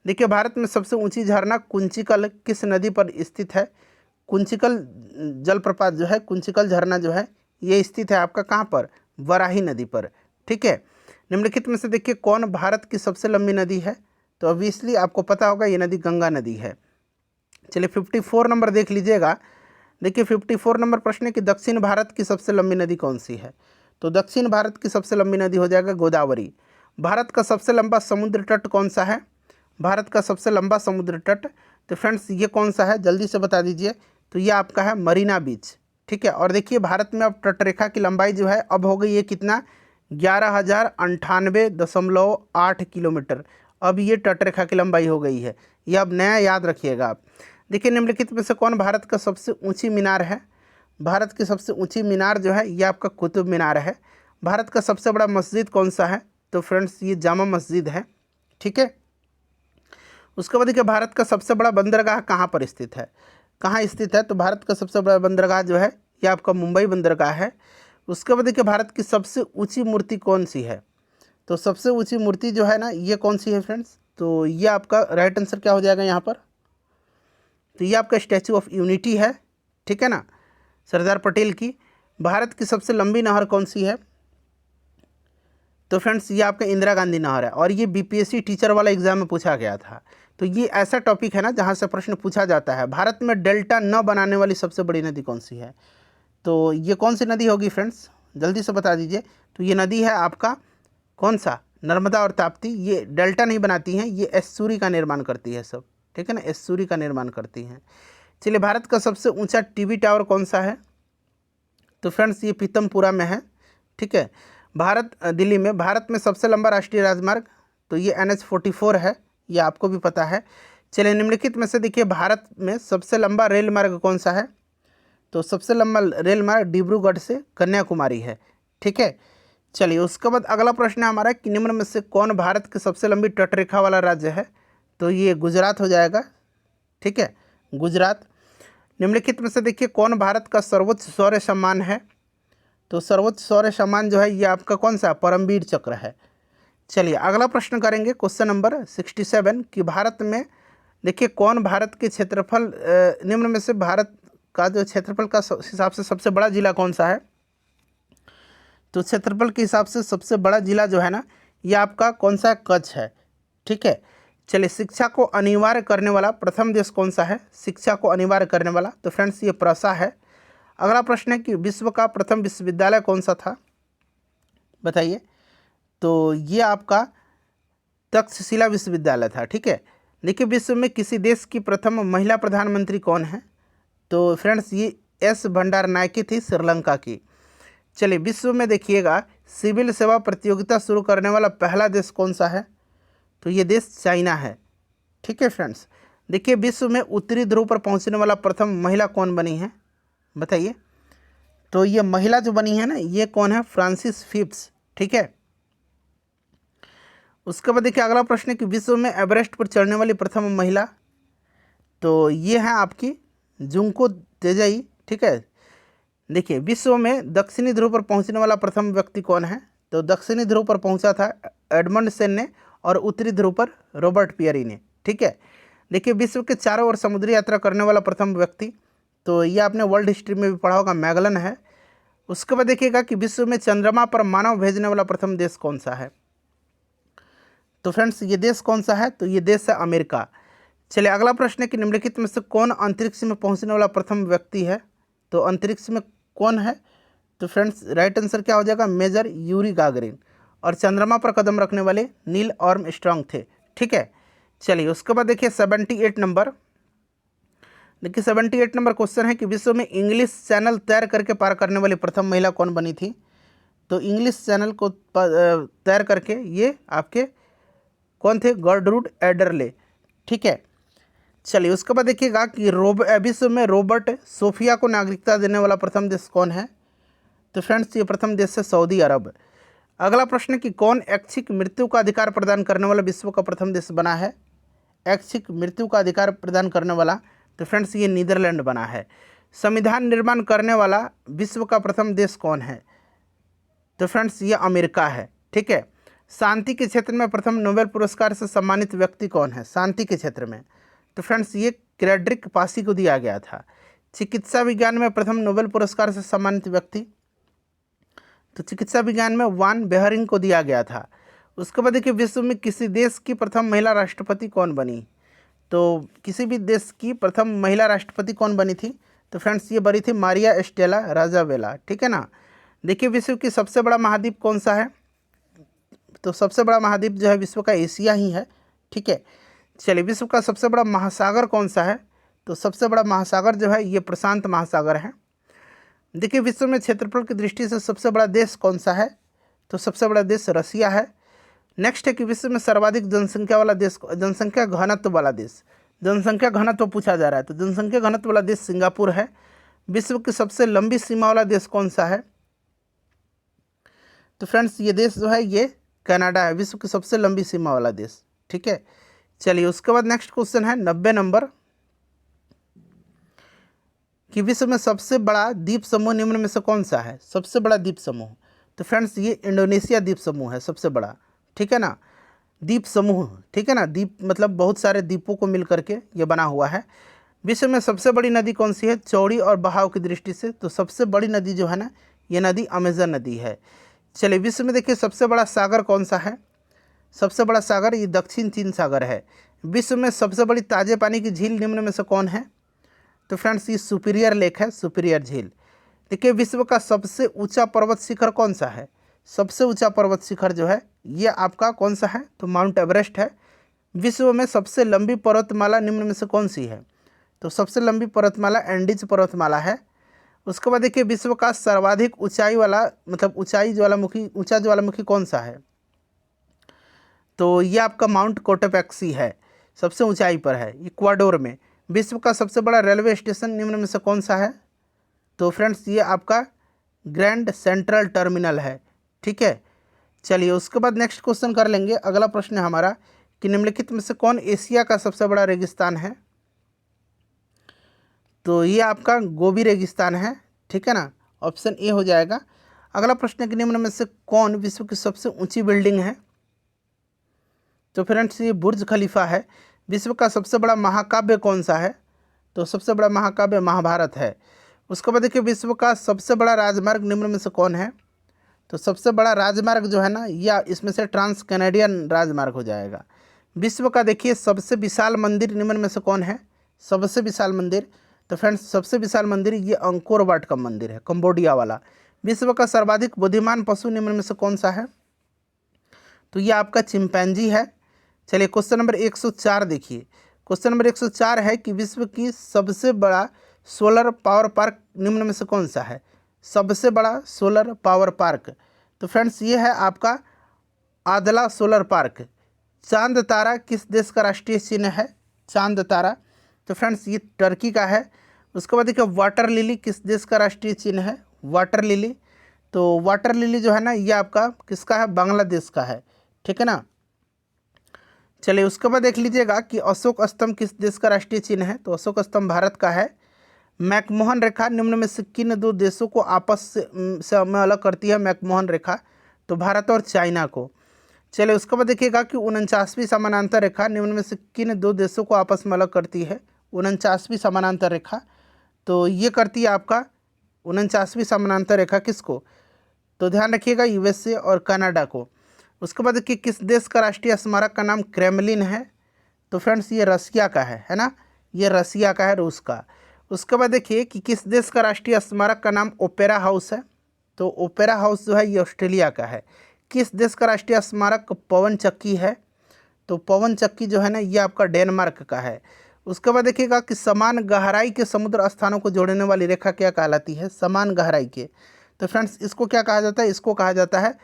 देखिए भारत में सबसे ऊंची झरना कुंचिकल किस नदी पर स्थित है, कुंचिकल जलप्रपात जो है, कुंचिकल झरना जो है ये स्थित है आपका कहाँ पर, वराही नदी पर, ठीक है। निम्नलिखित में से देखिए कौन भारत की सबसे लंबी नदी है, तो ऑब्वियसली आपको पता होगा ये नदी गंगा नदी है। चलिए 54 नंबर देख लीजिएगा। देखिए 54 नंबर प्रश्न है कि दक्षिण भारत की सबसे लंबी नदी कौन सी है, तो दक्षिण भारत की सबसे लंबी नदी हो जाएगा गोदावरी। भारत का सबसे लंबा समुद्र तट कौन सा है, भारत का सबसे लंबा समुद्र तट, तो फ्रेंड्स ये कौन सा है जल्दी से बता दीजिए, तो ये आपका है मरीना बीच, ठीक है। और देखिए भारत में अब तटरेखा की लंबाई जो है अब हो गई है कितना, 11,098.8 किलोमीटर, अब ये तटरेखा की लंबाई हो गई है, ये अब नया याद रखिएगा आप। देखिए निम्नलिखित में से कौन भारत का सबसे ऊंची मीनार है, भारत की सबसे ऊंची मीनार जो है ये आपका कुतुब मीनार है। भारत का सबसे बड़ा मस्जिद कौन सा है, तो फ्रेंड्स ये जामा मस्जिद है, ठीक है। उसके बाद देखिए भारत का सबसे बड़ा बंदरगाह कहाँ पर स्थित है, कहाँ स्थित है, तो भारत का सबसे बड़ा बंदरगाह जो है ये आपका मुंबई बंदरगाह है। उसके बाद देखिए भारत की सबसे ऊंची मूर्ति कौन सी है, तो सबसे ऊंची मूर्ति जो है ना ये कौन सी है फ्रेंड्स, तो ये आपका राइट आंसर क्या हो जाएगा यहाँ पर, तो ये आपका स्टैचू ऑफ यूनिटी है, ठीक है ना, सरदार पटेल की। भारत की सबसे लंबी नहर कौन सी है, तो फ्रेंड्स ये आपका इंदिरा गांधी नहर है, और ये बीपीएससी टीचर वाला एग्जाम में पूछा गया था। तो ये ऐसा टॉपिक है ना जहाँ से प्रश्न पूछा जाता है। भारत में डेल्टा न बनाने वाली सबसे बड़ी नदी कौन सी है, तो ये कौन सी नदी होगी फ्रेंड्स जल्दी से बता दीजिए, तो ये नदी है आपका कौन सा, नर्मदा और ताप्ती। ये डेल्टा नहीं बनाती हैं, ये एस्चुरी का निर्माण करती है सब, ठीक है ना, एस्चुरी का निर्माण करती हैं। चलिए भारत का सबसे ऊंचा टीवी टावर कौन सा है, तो फ्रेंड्स ये पीतमपुरा में है, ठीक है, दिल्ली में। भारत में सबसे लंबा राष्ट्रीय राजमार्ग, तो ये NH-44 है, ये आपको भी पता है। चलिए निम्नलिखित में से देखिए भारत में सबसे लंबा रेल मार्ग कौन सा है, तो सबसे लंबा रेल मार्ग डिब्रूगढ़ से कन्याकुमारी है, ठीक है। चलिए उसके बाद अगला प्रश्न है हमारा कि निम्न में से कौन भारत की सबसे लंबी तटरेखा वाला राज्य है, तो ये गुजरात हो जाएगा, ठीक है, गुजरात। निम्नलिखित में से देखिए कौन भारत का सर्वोच्च शौर्य सम्मान है, तो सर्वोच्च शौर्य सम्मान जो है ये आपका कौन सा, परमवीर चक्र है। चलिए अगला प्रश्न करेंगे क्वेश्चन नंबर 67 कि भारत में देखिए कौन भारत के क्षेत्रफल निम्न में से भारत का जो क्षेत्रफल का हिसाब से सबसे बड़ा जिला कौन सा है, तो क्षेत्रफल के हिसाब से सबसे बड़ा जिला जो है ना ये आपका कौन सा, कच्छ है, ठीक है। चलिए शिक्षा को अनिवार्य करने वाला प्रथम देश कौन सा है, शिक्षा को अनिवार्य करने वाला, तो फ्रेंड्स ये प्रसा है। अगला प्रश्न है कि विश्व का प्रथम विश्वविद्यालय कौन सा था, बताइए, तो ये आपका तक्षशिला विश्वविद्यालय था, ठीक है। देखिए विश्व में किसी देश की प्रथम महिला प्रधानमंत्री कौन है, तो फ्रेंड्स ये एस भंडारनायके थी श्रीलंका की। चलिए विश्व में देखिएगा सिविल सेवा प्रतियोगिता शुरू करने वाला पहला देश कौन सा है, तो ये देश चाइना है, ठीक है फ्रेंड्स। देखिए विश्व में उत्तरी ध्रुव पर पहुंचने वाला प्रथम महिला कौन बनी है, बताइए, तो ये महिला जो बनी है ना ये कौन है, फ्रांसिस फिप्स, ठीक है। उसके बाद देखिए अगला प्रश्न है कि विश्व में एवरेस्ट पर चढ़ने वाली प्रथम महिला, तो ये है आपकी जुंको तेजाई, ठीक है। देखिए विश्व में दक्षिणी ध्रुव पर पहुंचने वाला प्रथम व्यक्ति कौन है? तो दक्षिणी ध्रुव पर पहुंचा था एडमंड सेन ने और उत्तरी ध्रुव पर रॉबर्ट पियरी ने, ठीक है। देखिए विश्व के चारों ओर समुद्री यात्रा करने वाला प्रथम व्यक्ति, तो ये आपने वर्ल्ड हिस्ट्री में भी पढ़ा होगा, मैगलन है। उसके बाद देखिएगा कि विश्व में चंद्रमा पर मानव भेजने वाला प्रथम देश कौन सा है? तो फ्रेंड्स ये देश कौन सा है? तो ये देश है अमेरिका। चलिए अगला प्रश्न है कि निम्नलिखित में से कौन अंतरिक्ष में पहुंचने वाला प्रथम व्यक्ति है? तो अंतरिक्ष में कौन है? तो फ्रेंड्स राइट आंसर क्या हो जाएगा? Major Yuri Gagarin. और चंद्रमा पर कदम रखने वाले नील आर्मस्ट्रांग थे, ठीक है। चलिए उसके बाद देखिए 78 नंबर। देखिए 78 नंबर क्वेश्चन है कि विश्व में इंग्लिश चैनल तैर करके पार करने वाली प्रथम महिला कौन बनी थी? तो इंग्लिश चैनल को तैर करके ये आपके कौन थे? गर्टरूड एडरले, ठीक है। चलिए उसके बाद देखिएगा कि विश्व में रॉबर्ट सोफिया को नागरिकता देने वाला प्रथम देश कौन है? तो फ्रेंड्स ये प्रथम देश है सऊदी अरब। अगला प्रश्न कि कौन ऐच्छिक मृत्यु का अधिकार प्रदान करने वाला विश्व का प्रथम देश बना है? ऐच्छिक मृत्यु का अधिकार प्रदान करने वाला, तो फ्रेंड्स ये नीदरलैंड बना है। संविधान निर्माण करने वाला विश्व का प्रथम देश कौन है? तो फ्रेंड्स ये अमेरिका है, ठीक है। शांति के क्षेत्र में प्रथम नोबेल पुरस्कार से सम्मानित व्यक्ति कौन है शांति के क्षेत्र में? तो फ्रेंड्स ये क्रेडरिक पासी को दिया गया था। चिकित्सा विज्ञान में प्रथम नोबेल पुरस्कार से सम्मानित व्यक्ति, तो चिकित्सा विज्ञान में वान बेहरिंग को दिया गया था। उसके बाद देखिए विश्व में किसी देश की प्रथम महिला राष्ट्रपति कौन बनी? तो किसी भी देश की प्रथम महिला राष्ट्रपति कौन बनी थी? तो फ्रेंड्स ये बनी थी मारिया एस्टेला राजावेला, ठीक है ना। देखिए विश्व की सबसे बड़ा महाद्वीप कौन सा है? तो सबसे बड़ा महाद्वीप जो है विश्व का एशिया ही है, ठीक है। चलिए विश्व का सबसे बड़ा महासागर कौन सा है? तो सबसे बड़ा महासागर जो है ये प्रशांत महासागर है। देखिए विश्व में क्षेत्रफल की दृष्टि से सबसे बड़ा देश कौन सा है? तो सबसे बड़ा देश रसिया है। नेक्स्ट है कि विश्व में सर्वाधिक जनसंख्या वाला देश, जनसंख्या घनत्व वाला देश, जनसंख्या घनत्व पूछा जा रहा है, तो जनसंख्या घनत्व वाला देश सिंगापुर है। विश्व की सबसे लंबी सीमा वाला देश कौन सा है? तो फ्रेंड्स ये देश जो है ये कनाडा है, विश्व की सबसे लंबी सीमा वाला देश, ठीक है। चलिए उसके बाद नेक्स्ट क्वेश्चन है 90 नंबर कि विश्व में सबसे बड़ा द्वीप समूह निम्न में से कौन सा है? सबसे बड़ा द्वीप समूह, तो फ्रेंड्स ये इंडोनेशिया द्वीप समूह है सबसे बड़ा, ठीक है ना। द्वीप समूह, ठीक है ना, द्वीप मतलब बहुत सारे द्वीपों को मिल करके ये बना हुआ है। विश्व में सबसे बड़ी नदी कौन सी है चौड़ी और बहाव की दृष्टि से? तो सबसे बड़ी नदी जो है ना ये नदी अमेजन नदी है। चलिए विश्व में देखिए सबसे बड़ा सागर कौन सा है? सबसे बड़ा सागर ये दक्षिण चीन सागर है। विश्व में सबसे बड़ी ताजे पानी की झील निम्न में से कौन है? तो फ्रेंड्स ये सुपीरियर लेक है, सुपीरियर झील। देखिए विश्व का सबसे ऊंचा पर्वत शिखर कौन सा है? सबसे ऊंचा पर्वत शिखर जो है ये आपका कौन सा है? तो माउंट एवरेस्ट है। विश्व में सबसे लंबी पर्वतमाला निम्न में से कौन सी है? तो सबसे लंबी पर्वतमाला एंडीज पर्वतमाला है। उसके बाद देखिए विश्व का सर्वाधिक ऊंचाई वाला मतलब ऊंचा ज्वालामुखी कौन सा है? तो ये आपका माउंट कोटोपैक्सी है, सबसे ऊंचाई पर है इक्वाडोर में। विश्व का सबसे बड़ा रेलवे स्टेशन निम्न में से कौन सा है? तो फ्रेंड्स ये आपका ग्रैंड सेंट्रल टर्मिनल है, ठीक है। चलिए उसके बाद नेक्स्ट क्वेश्चन कर लेंगे। अगला प्रश्न है हमारा कि निम्नलिखित में से कौन एशिया का सबसे बड़ा रेगिस्तान है? तो ये आपका गोबी रेगिस्तान है, ठीक है ना, ऑप्शन ए हो जाएगा। अगला प्रश्न है कि निम्न में से कौन विश्व की सबसे ऊंची बिल्डिंग है? तो फ्रेंड्स ये बुर्ज खलीफा है। विश्व का सबसे बड़ा महाकाव्य कौन सा है? तो सबसे बड़ा महाकाव्य महाभारत है। उसके बाद देखिए विश्व का सबसे बड़ा राजमार्ग निम्न में से कौन है? तो सबसे बड़ा राजमार्ग जो है ना या इसमें से ट्रांस कैनेडियन राजमार्ग हो जाएगा। विश्व का देखिए सबसे विशाल मंदिर निम्न में से कौन है? सबसे विशाल मंदिर, तो फ्रेंड्स सबसे विशाल मंदिर ये अंकोर वाट का मंदिर है, कंबोडिया वाला। विश्व का सर्वाधिक बुद्धिमान पशु निम्न में से कौन सा है? तो ये आपका चिंपैंजी है। चलिए क्वेश्चन नंबर 104 देखिए। क्वेश्चन नंबर 104 है कि विश्व की सबसे बड़ा सोलर पावर पार्क निम्न में से कौन सा है? सबसे बड़ा सोलर पावर पार्क, तो फ्रेंड्स ये है आपका आदला सोलर पार्क। चांद तारा किस देश का राष्ट्रीय चिन्ह है? चांद तारा, तो फ्रेंड्स ये टर्की का है। उसके बाद देखिए वाटर लिली किस देश का राष्ट्रीय चिन्ह है? वाटर लिली, तो वाटर लिली जो है ना ये आपका किसका है? बांग्लादेश का है, ठीक है ना। चलिए उसके बाद देख लीजिएगा कि अशोक स्तंभ किस देश का राष्ट्रीय चिन्ह है। तो अशोक स्तंभ भारत का है। मैकमोहन रेखा निम्न में से किन दो देशों को आपस से में अलग करती है? मैकमोहन रेखा, तो भारत और चाइना को। चलिए उसके बाद देखिएगा कि 49वीं समानांतर रेखा निम्न में से किन दो देशों को आपस में अलग करती है? 49वीं समानांतर रेखा, तो ये करती है आपका 49वीं समानांतर रेखा किसको? तो ध्यान रखिएगा यूएसए और कनाडा को। उसके बाद देखिए किस देश का राष्ट्रीय स्मारक का नाम क्रेमलिन है? तो फ्रेंड्स ये रसिया का है ना, ये रसिया का है, रूस का। उसके बाद देखिए कि किस देश का राष्ट्रीय स्मारक का नाम ओपेरा हाउस है? तो ओपेरा हाउस जो है ये ऑस्ट्रेलिया का है। किस देश का राष्ट्रीय स्मारक पवन चक्की है? तो पवन चक्की जो है ना ये आपका डेनमार्क का है। उसके बाद देखिएगा कि समान गहराई के समुद्र स्थानों को जोड़ने वाली रेखा क्या कहलाती है? समान गहराई के, तो फ्रेंड्स इसको क्या कहा जाता है? इसको कहा जाता है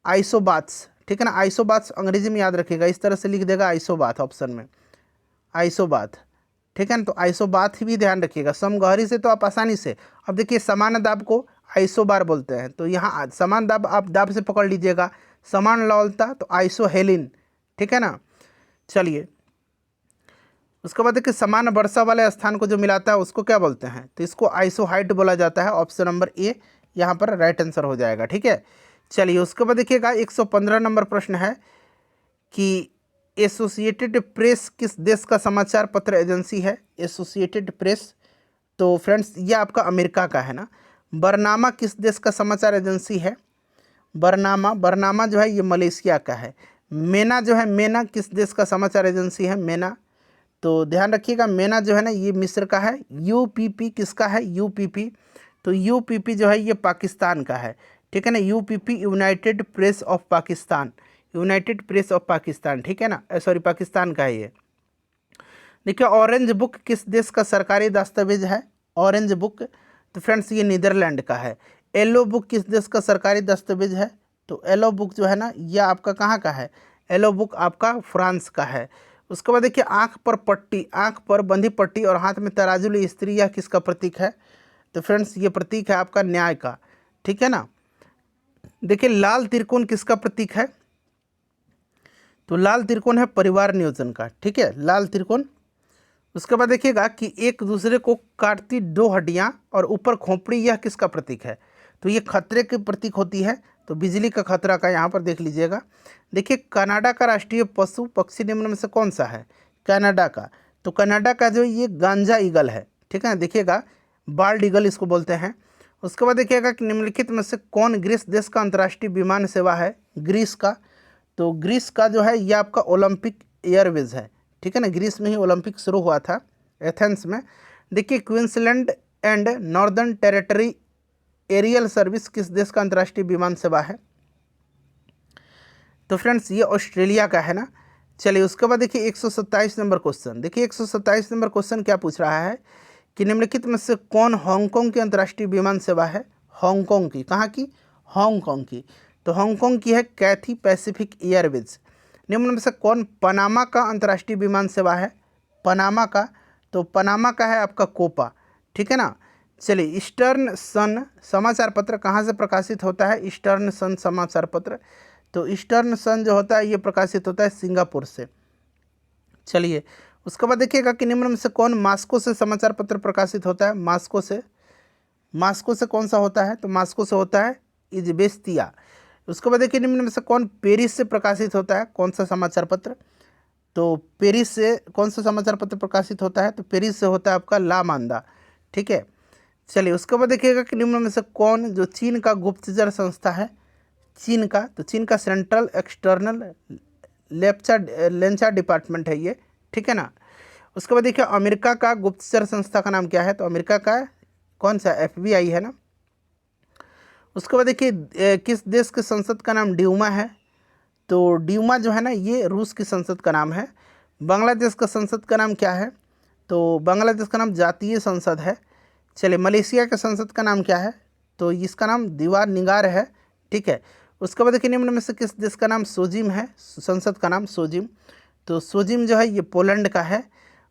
आइसोबाथ्स, ठीक है ना। आइसोबाथ्स अंग्रेजी में याद रखिएगा, इस तरह से लिख देगा आइसोबाथ ऑप्शन में, आइसोबाथ, ठीक है ना। तो आइसोबाथ भी ध्यान रखिएगा। समगहरी से तो आप आसानी से, अब देखिए समान दाब को आइसोबार बोलते हैं, तो यहाँ समान दाब आप दाब से पकड़ लीजिएगा। समान लौलता तो आइसोहेलिन, ठीक है ना। चलिए उसके बाद देखिए समान वर्षा वाले स्थान को जो मिलाता है उसको क्या बोलते हैं? तो इसको आइसोहाइट बोला जाता है। ऑप्शन नंबर ए यहाँ पर राइट आंसर हो जाएगा, ठीक है। चलिए उसके बाद देखिएगा 115 नंबर प्रश्न है कि एसोसिएटेड प्रेस किस देश का समाचार पत्र एजेंसी है? एसोसिएटेड प्रेस, तो फ्रेंड्स ये आपका अमेरिका का है ना। बरनामा किस देश का समाचार एजेंसी है? बरनामा जो है ये मलेशिया का है। मेना जो है, मेना किस देश का समाचार एजेंसी है? मेना, तो ध्यान रखिएगा मेना जो है ना ये मिस्र का है। यूपीपी किसका है? यूपीपी, तो यूपीपी जो है ये पाकिस्तान का है, ठीक है ना। UPP United press of Pakistan, United press of Pakistan, ठीक है ना, सॉरी पाकिस्तान का है ये। देखिए ऑरेंज बुक किस देश का सरकारी दस्तावेज है? ऑरेंज बुक, तो फ्रेंड्स ये नीदरलैंड का है। येलो बुक किस देश का सरकारी दस्तावेज है? तो येलो बुक जो है ना ये आपका कहाँ का है? येलो बुक आपका फ्रांस का है। उसके बाद देखिए आँख पर पट्टी, आँख पर बंधी पट्टी और हाथ में तराजू ली स्त्री, यह किसका प्रतीक है? तो फ्रेंड्स ये प्रतीक है आपका न्याय का, ठीक है ना। देखिए लाल त्रिकोण किसका प्रतीक है? तो लाल त्रिकोण है परिवार नियोजन का, ठीक है, लाल त्रिकोण। उसके बाद देखिएगा कि एक दूसरे को काटती दो हड्डियां और ऊपर खोपड़ी, यह किसका प्रतीक है? तो ये खतरे की प्रतीक होती है, तो बिजली का खतरा का यहाँ पर देख लीजिएगा। देखिए कनाडा का राष्ट्रीय पशु पक्षी निम्न में से कौन सा है? कनाडा का, तो कनाडा का जो ये गांजा ईगल है, ठीक है ना, देखिएगा बाल्ड ईगल इसको बोलते हैं। उसके बाद देखिएगा कि निम्नलिखित में से कौन ग्रीस देश का अंतर्राष्ट्रीय विमान सेवा है? ग्रीस का, तो ग्रीस का जो है ये आपका ओलंपिक एयरवेज है, ठीक है ना। ग्रीस में ही ओलंपिक शुरू हुआ था, एथेंस में। देखिए Queensland and Northern Territory aerial service किस देश का अंतर्राष्ट्रीय विमान सेवा है? तो फ्रेंड्स ये ऑस्ट्रेलिया का है ना। चलिए उसके बाद देखिए 127 नंबर क्वेश्चन। देखिए 127 नंबर क्वेश्चन क्या पूछ रहा है कि निम्नलिखित में से कौन हांगकांग की अंतर्राष्ट्रीय विमान सेवा है? हांगकांग की, कहाँ की? हांगकांग की, तो हांगकांग की है कैथी पैसिफिक एयरवेज। निम्न में से कौन पनामा का अंतर्राष्ट्रीय विमान सेवा है? पनामा का, तो पनामा का है आपका कोपा, ठीक है ना। चलिए ईस्टर्न सन समाचार पत्र कहाँ से प्रकाशित होता है? ईस्टर्न सन समाचार पत्र, तो ईस्टर्न सन जो होता है ये प्रकाशित होता है सिंगापुर से। चलिए उसके बाद देखिएगा कि निम्न में से कौन मास्को से समाचार पत्र प्रकाशित होता है? मास्को से, मास्को से कौन सा होता है? तो मास्को से होता है इज़बेस्तिया। उसके बाद देखिए निम्न में से कौन पेरिस से प्रकाशित होता है? कौन सा समाचार पत्र? तो पेरिस से कौन सा समाचार पत्र प्रकाशित होता है? तो पेरिस से होता है आपका ला मांदा, ठीक है। चलिए उसके बाद देखिएगा कि निम्न में से कौन जो चीन का गुप्तचर संस्था है? चीन का, तो चीन का सेंट्रल एक्सटर्नल लेंचा डिपार्टमेंट है ये, ठीक है ना। उसके बाद देखिए अमेरिका का गुप्तचर संस्था का नाम क्या है? तो अमेरिका का कौन सा? FBI है ना। उसके बाद देखिए किस देश के संसद का नाम ड्यूमा है? तो ड्यूमा जो है ना ये रूस की संसद का नाम है। बांग्लादेश का संसद का नाम क्या है? तो बांग्लादेश का नाम जातीय संसद है। चलिए मलेशिया के संसद का नाम क्या है? तो इसका नाम दीवार निगार है, ठीक है। उसके बाद देखिए निम्न में से किस देश का नाम सोजिम है? संसद का नाम सोजिम, तो सोजिम जो है ये पोलैंड का है।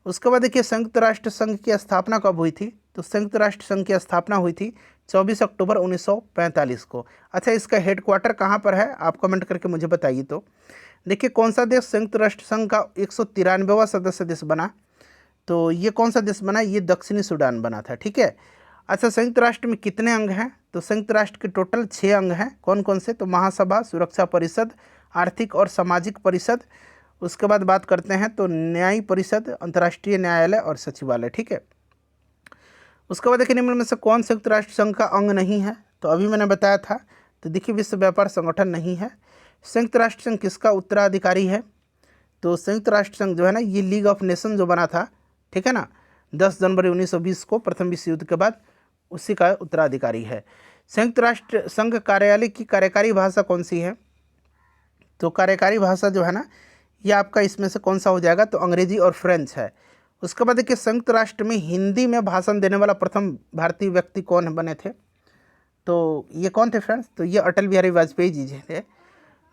उसके बाद देखिए संयुक्त राष्ट्र संघ की स्थापना कब हुई थी? तो संयुक्त राष्ट्र संघ की स्थापना हुई थी 24 अक्टूबर 1945 को। अच्छा इसका हेडक्वार्टर कहाँ पर है? आप कमेंट करके मुझे बताइए। तो देखिए कौन सा देश संयुक्त राष्ट्र संघ का 193वां सदस्य देश बना, तो ये कौन सा देश बना, ये दक्षिणी सूडान बना था। ठीक है। अच्छा, संयुक्त राष्ट्र में कितने अंग हैं, तो संयुक्त राष्ट्र के टोटल 6 अंग हैं। कौन कौन से, तो महासभा, सुरक्षा परिषद, आर्थिक और सामाजिक परिषद, उसके बाद बात करते हैं तो न्याय परिषद, अंतर्राष्ट्रीय न्यायालय और सचिवालय। ठीक है। उसके बाद देखिए निम्न में से कौन संयुक्त राष्ट्र संघ का अंग नहीं है, तो अभी मैंने बताया था, तो देखिए विश्व व्यापार संगठन नहीं है। संयुक्त राष्ट्र संघ किसका उत्तराधिकारी है, तो संयुक्त राष्ट्र संघ जो है ना, ये लीग ऑफ नेशन जो बना था, ठीक है ना, 10 जनवरी 1920 को प्रथम विश्व युद्ध के बाद, उसी का उत्तराधिकारी है। संयुक्त राष्ट्र संघ कार्यालय की कार्यकारी भाषा कौन सी है, तो कार्यकारी भाषा जो है ना, ये आपका इसमें से कौन सा हो जाएगा, तो अंग्रेजी और फ्रेंच है। उसके बाद देखिए संयुक्त राष्ट्र में हिंदी में भाषण देने वाला प्रथम भारतीय व्यक्ति कौन बने थे, तो ये कौन थे फ्रेंड्स, तो ये अटल बिहारी वाजपेयी जी थे।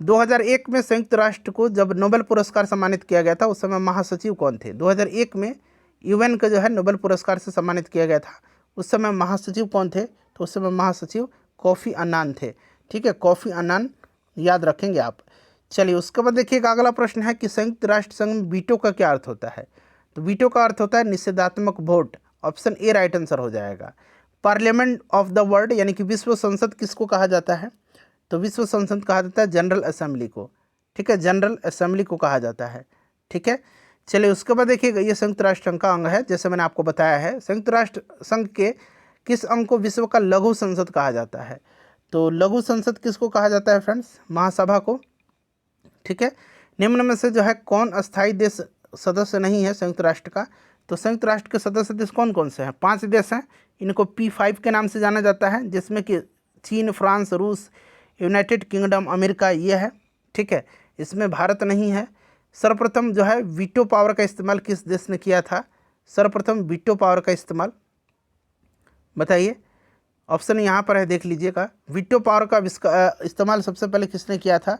2001 में संयुक्त राष्ट्र को जब नोबेल पुरस्कार सम्मानित किया गया था, उस समय महासचिव कौन थे, 2001 में यूएन का जो है नोबेल पुरस्कार से सम्मानित किया गया था, उस समय महासचिव कौन थे, तो उस समय महासचिव कोफी अन्नान थे। ठीक है, कोफी अन्नान याद रखेंगे आप। चलिए उसके बाद देखिएगा अगला प्रश्न है कि संयुक्त राष्ट्र संघ में वीटो का क्या अर्थ होता है, तो वीटो का अर्थ होता है निषेधात्मक vote. Option A right answer हो जाएगा। पार्लियामेंट ऑफ द वर्ल्ड यानी कि विश्व संसद किसको कहा जाता है, तो विश्व संसद कहा जाता है जनरल असेंबली को। ठीक है, जनरल असेंबली को कहा जाता है। ठीक है। चलिए उसके बाद देखिएगा ये संयुक्त राष्ट्र संघ का अंग है, जैसे मैंने आपको बताया है। संयुक्त राष्ट्र संघ के किस अंग को विश्व का लघु संसद कहा जाता है, तो लघु संसद किसको कहा जाता है फ्रेंड्स, महासभा को। ठीक है। निम्न में से जो है कौन अस्थायी देश सदस्य नहीं है संयुक्त राष्ट्र का, तो संयुक्त राष्ट्र के सदस्य देश कौन कौन से हैं, 5 देश हैं। इनको P5 के नाम से जाना जाता है, जिसमें कि चीन, फ्रांस, रूस, यूनाइटेड किंगडम, अमेरिका ये है। ठीक है, इसमें भारत नहीं है। सर्वप्रथम जो है वीटो पावर का इस्तेमाल किस देश ने किया था, सर्वप्रथम वीटो पावर का इस्तेमाल बताइए। ऑप्शन यहाँ पर है, देख लीजिएगा। वीटो पावर का इस्तेमाल सबसे पहले किसने किया था,